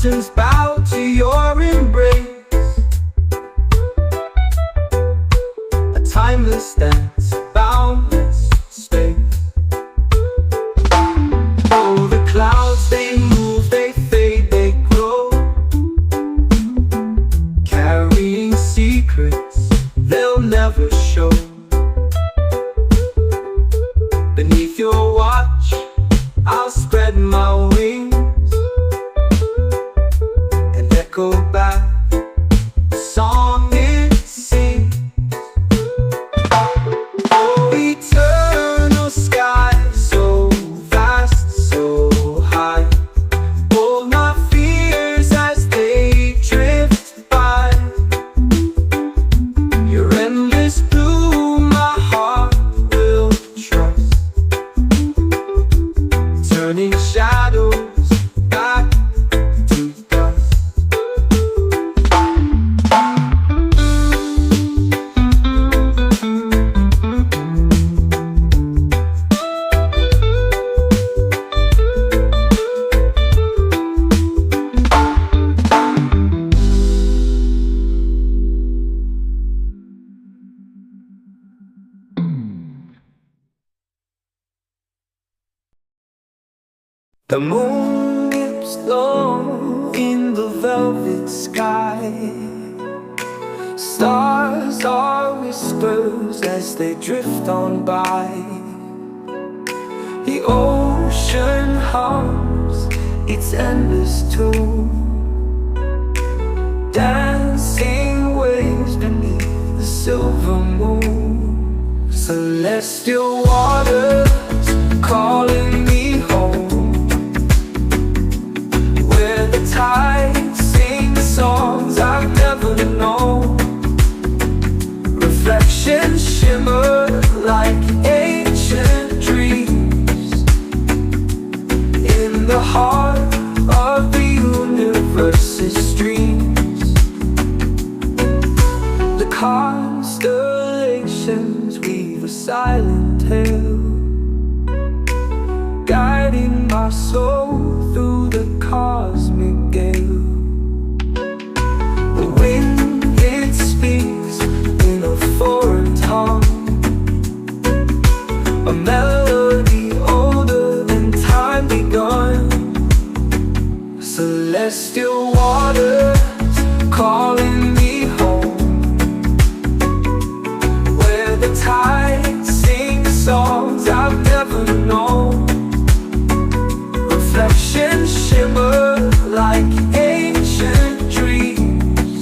A: mountains bow to your embrace. A timeless dance, boundless space. Oh, the clouds, they move, they fade, they grow, carrying secrets they'll never show. Beneath your watch, I'll spread my wings and echo back the song it sings. Oh, eternal sky, so vast, so high, hold my fears as they drift by. Your endless blue, my heart will trust, turning shadows back to dust. The moon dips low in the velvet sky. Stars are whispers as they drift on by. The ocean hums its endless tune, dancing waves beneath the silver moon. Celestial waters calling me home, where the tides sing songs I've never known. Reflections shimmer like ancient dreams in the heart of the universe's streams. The constellations weave a silent tale, guiding my soul through the cosmic gale. The wind, it speaks in a foreign tongue, a melody older than time begun. Celestial waters calling me home, where the tides sing songs I've never known. Reflections shimmer like ancient dreams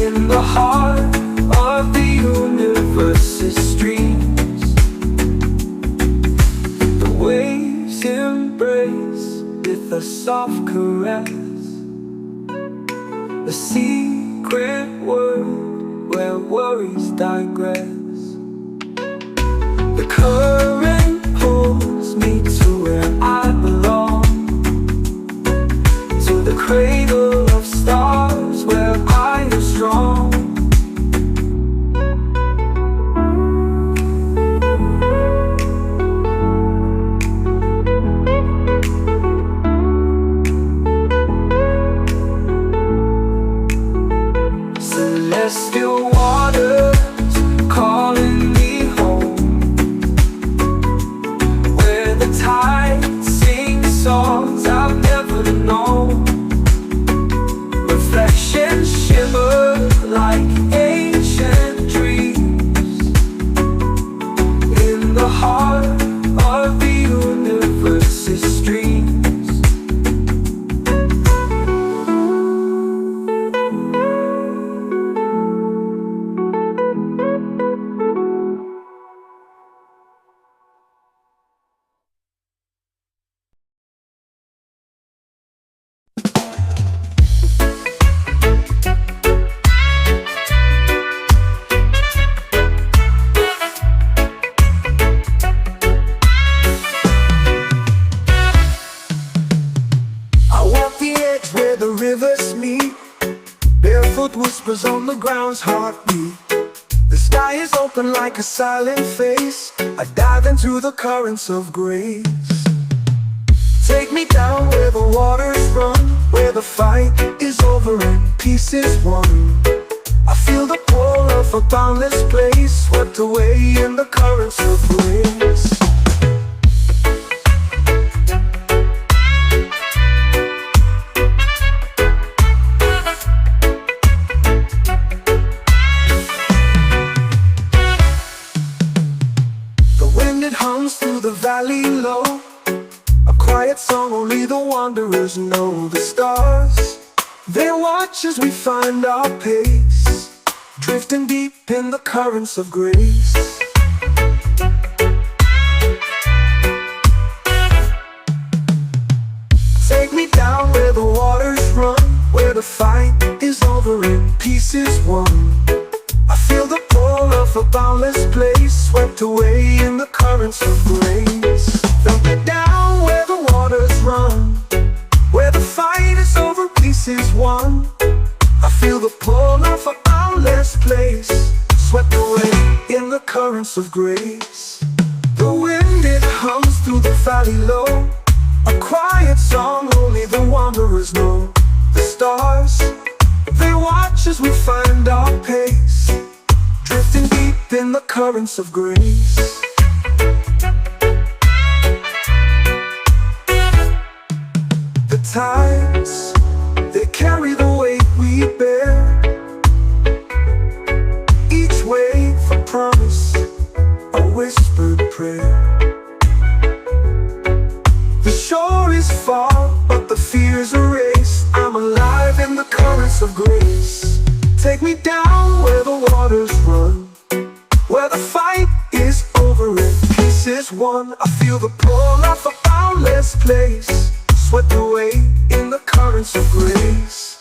A: in the heart of the universe's streams. The waves embrace with a soft caress, a secret word where worries digress. The current pulls me to where I belong, to the cradle of stars where I am strong. Celestial waters calling me home, where the tides sing songs I've never known. Reflections shimmer like ancient dreams in the heart of the universe's streams. Whispers on the ground's heartbeat. The sky is open like a silent face. I dive into the currents of grace. Take me down where the waters run, where the fight is over and peace is won. I feel the pull of a boundless place, swept away in the currents of grace. The wind it hums through the valley low, a quiet song only the wanderers know. The stars, they watch as we find our pace, drifting deep in the currents of grace. Take me down where the waters run, where the fight is over and peace is won. I feel the pull of a boundless place, swept away in the currents of grace. Take me down where the waters run, where the fight is over, peace is won. I feel the pull of a boundless place, swept away in the currents of grace. The wind it hums through the valley low, a quiet song only the wanderers know. The stars, they watch as we find our pace, drifting deep in the currents of grace. The tides, they carry the weight we bear, each wave a promise, a whispered prayer. The shore is far, but the fear's erased. I'm alive in the currents of grace. Take me down where the waters run, where the fight is over and peace is won. I feel the pull of a boundless place, swept away in the currents of grace.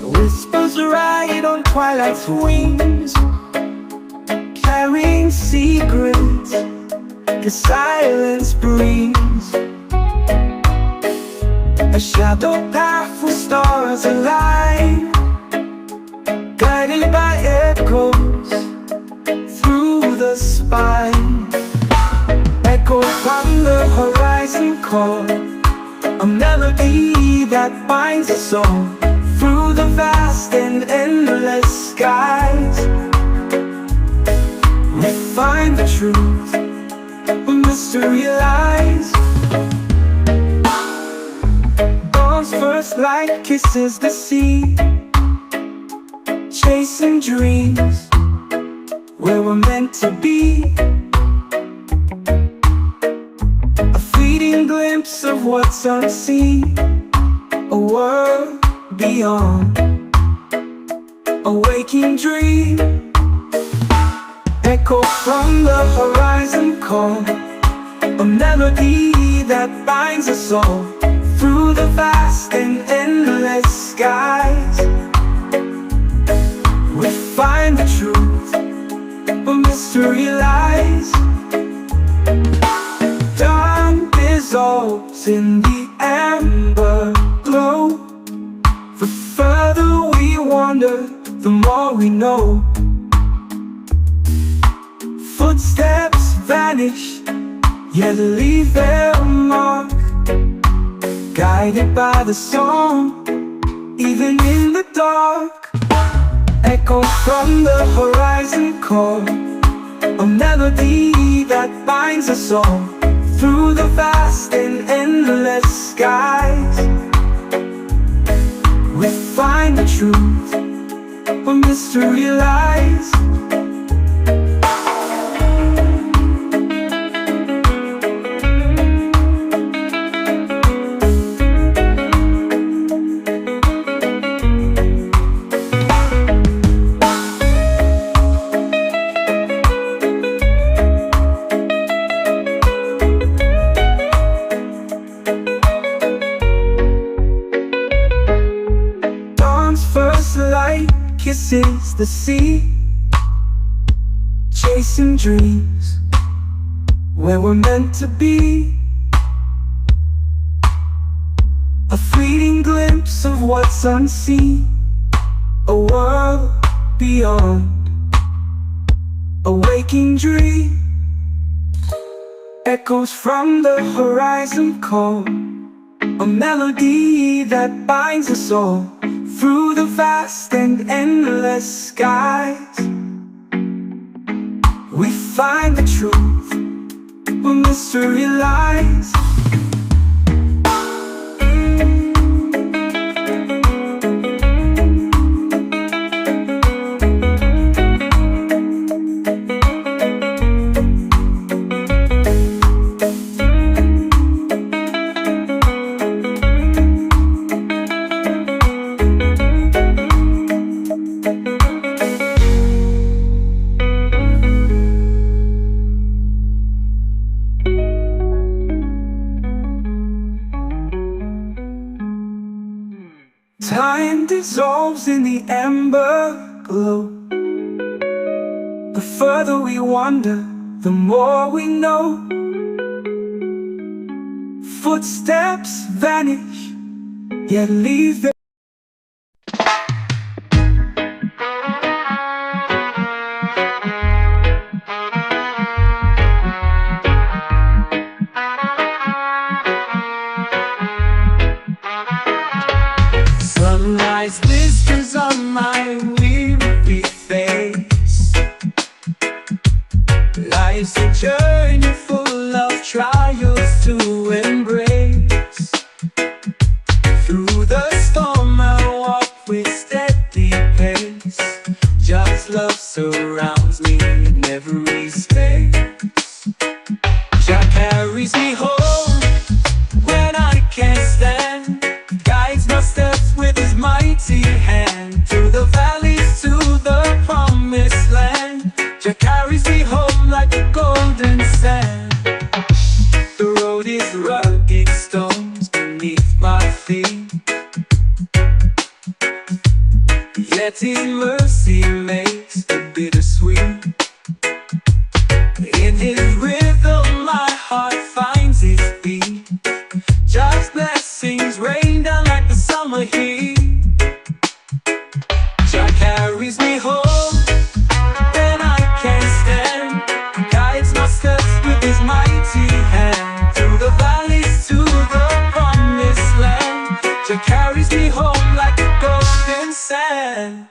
A: Whispers ride on twilight's wings, carrying secrets the silence brings. A shadow path with stars align, guided by echoes through the spine. Echoes from the horizon call, a melody that binds us all through the vast and endless skies. We find the truth where mystery lies. Dawn's first light kisses the sea, chasing dreams where we're meant to be. A fleeting glimpse of what's unseen, a world beyond, a waking dream. Echo from the horizon call, a melody that binds us all through the vast and endless skies. We find the truth where mystery lies. Dawn dissolves in the amber glow. The further we wander, the more we know. Footsteps vanish, yet leave their mark, guided by the song, even in the dark. Echoes from the horizon call, a melody that binds us all through the vast and endless skies. We find the truth where mystery lies. First light kisses the sea, chasing dreams where we're meant to be. A fleeting glimpse of what's unseen, a world beyond, a waking dream. Echoes from the horizon call, a melody that binds us all. Through the vast and endless skies, we find the truth where mystery lies. Time dissolves in the ember glow. The further we wander, the more we know. Footsteps vanish, yet leave their sunrise blisters on my weary face. Life's a journey full of trials to embrace. Through the storm I walk with steady pace. Just love surrounds me in every space. Jah carries me home when I can't stand, guides my steps with his mighty hand. Through the valleys to the promised land, Jah carries me home like a golden sand. The road is rugged, stones beneath my feet, yet his mercy makes the bittersweet. In his rhythm my heart finds its beat. Just blessings rain down like the summer heat. Jah carries me home when I can't stand, guides my steps with his mighty hand. Through the valleys to the promised land, Jah carries me home like a golden sand.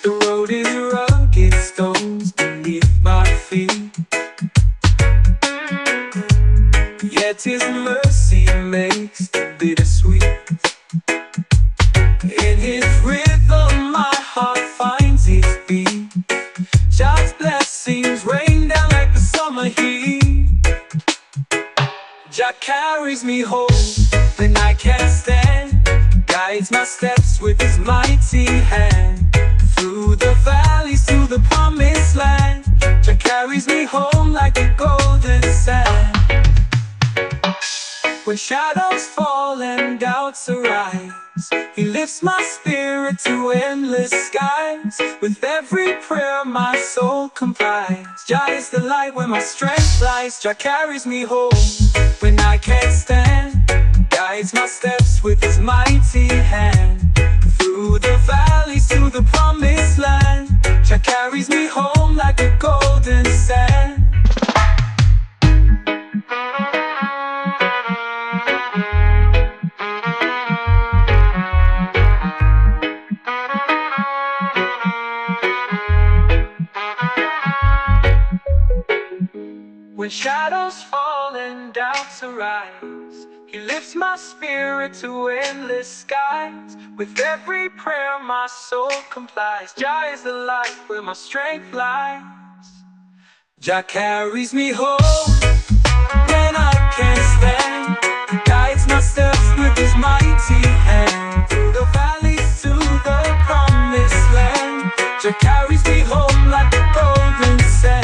A: The road is rugged, stones beneath my feet, yet his mercy makes the bittersweet. In his rhythm my heart finds its beat. Just blessings rain down like the summer heat. Jah carries me home when I can't stand, guides my steps with his mighty hand. Through the valleys to the promised land, Jah carries me home like a golden sand. When shadows fall and doubts arise, he lifts my spirit to endless skies. With every prayer my soul complies. Jah is the light where my strength lies. Jah carries me home when I can't stand, guides my steps with his mighty hand. Through the valleys to the promised land, Jah carries me home like a golden sand. When shadows fall and lights arise. He lifts my spirit to endless skies. With every prayer my soul complies. Jah is the light where my strength lies. Jah carries me home when I can't stand. He guides my steps with his mighty hand. Through the valleys to the promised land, Jah carries me home like a golden sand.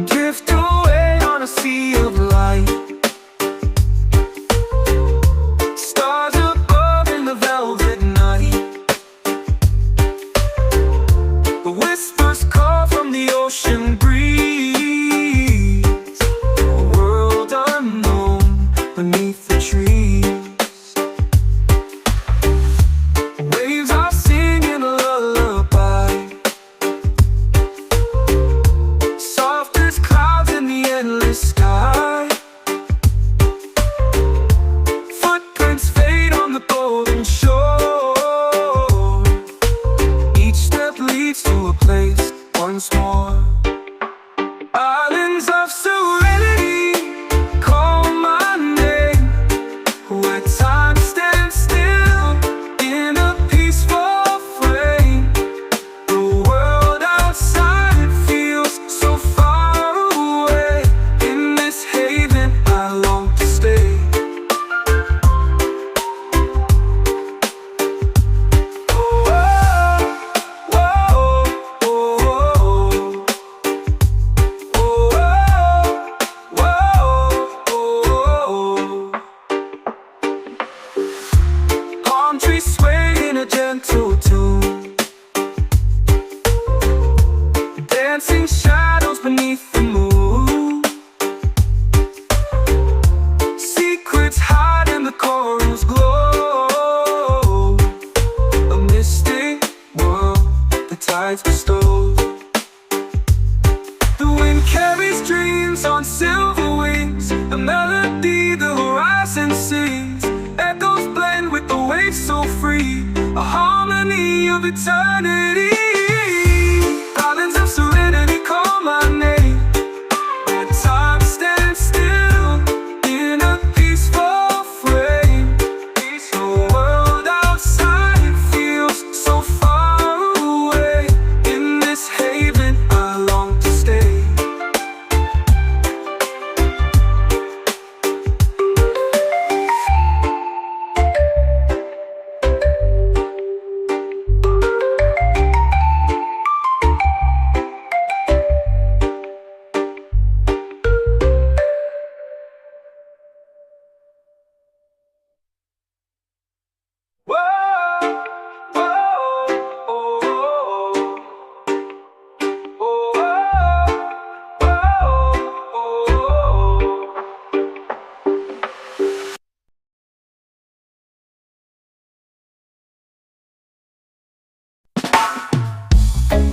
A: Drift away on a sea of light. Stars above in the velvet night. The whispers call from the ocean breeze. A world unknown beneath the trees. Waves are singing a lullaby. Soft as clouds in the endless sky. Footprints fade on the golden shore. Each step leads to a place once more. Islands of serenity call my name, where time stands still in a peaceful frame. The world outside feels so far away. In this haven I long to stay. Oh, oh, oh, oh, oh, oh. Palm trees sway in a gentle tune. Dancing shadows beneath the moon. Secrets hide in the coral's glow. A mystic world the tides bestow. The wind carries dreams on silver wings. A melody the horizon sings. Echoes blend with the waves so free. A harmony of eternity. Islands of serenity call my name, where time stands still in a peaceful frame. The world outside feels so far away. In this haven I long to stay.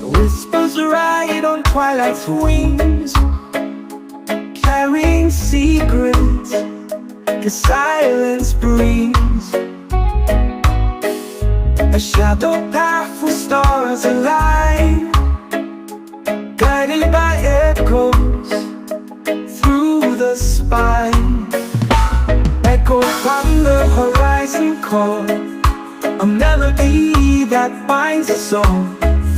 A: Whispers ride on twilight's wings, carrying secrets the silence brings. A shadow path with stars align, guided by echoes through the spine. Echoes from the horizon call, a melody that binds us all.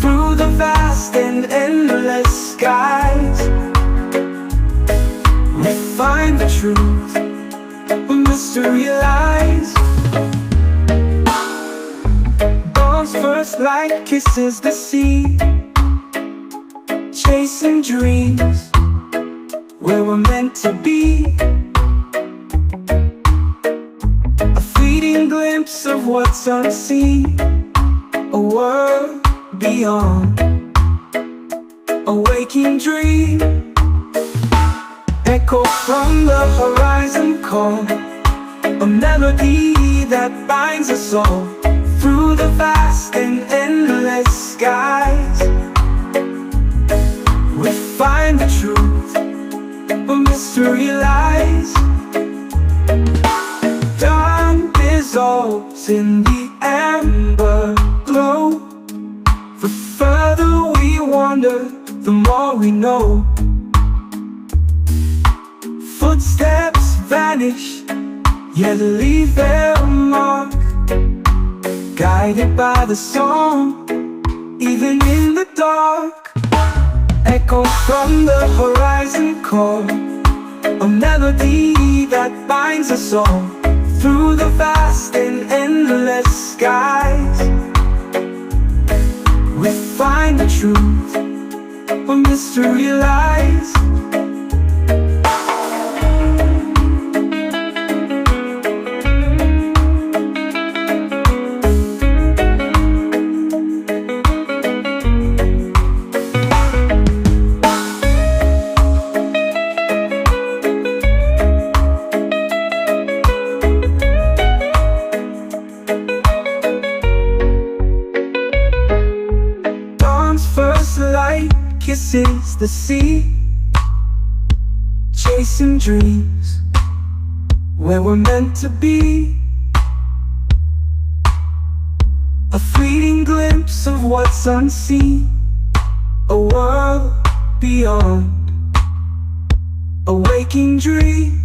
A: Through the vast and endless skies, we find the truth where mystery lies. Dawn's first light kisses the sea, chasing dreams where we're meant to be. A fleeting glimpse of what's unseen, a world beyond, a waking dream. Echo from the horizon call, a melody that binds us all through the vast and endless skies. We find the truth, where mystery lies. Dawn dissolves in the amber glow. The further we wander, the more we know. Footsteps vanish, yet leave their mark, guided by the song, even in the dark. Echo from the horizon call, a melody that binds us all through the vast and endless skies. We find the truth, where mystery lies. Kisses the sea, chasing dreams where we're meant to be. A fleeting glimpse of what's unseen, a world beyond, a waking dream.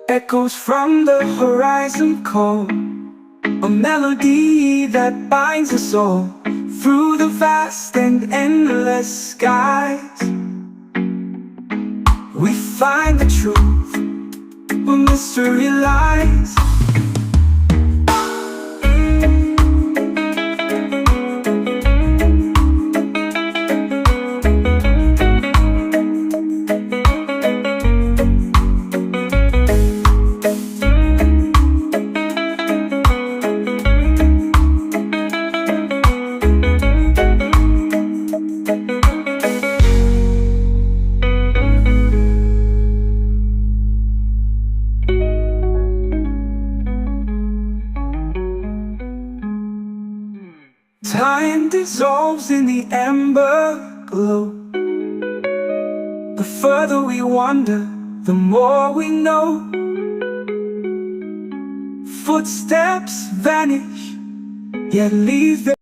A: Echoes from the horizon call, a melody that binds us all through the vast and endless skies. We find the truth, where mystery lies. Time dissolves in the amber glow. The further we wander, the more we know. Footsteps vanish, yet leave their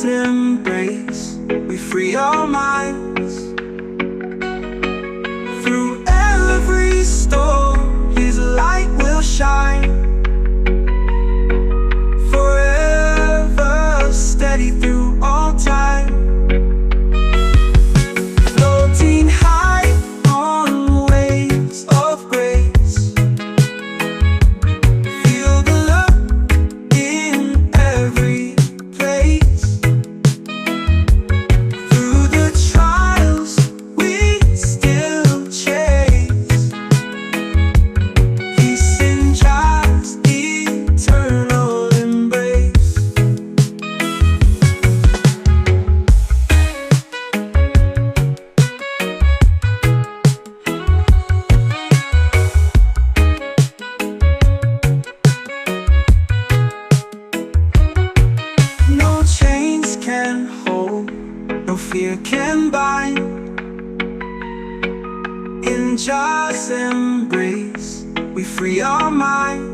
A: Jah's embrace, we free our minds. Through every storm, His light will shine. Forever steady through all time. Floating high on waves of grace. Feel the love in every place. Through the trials we still chase. Peace in Jah's eternal embrace. No chains can hold, no fear can bind. In Jah's embrace, we free our minds.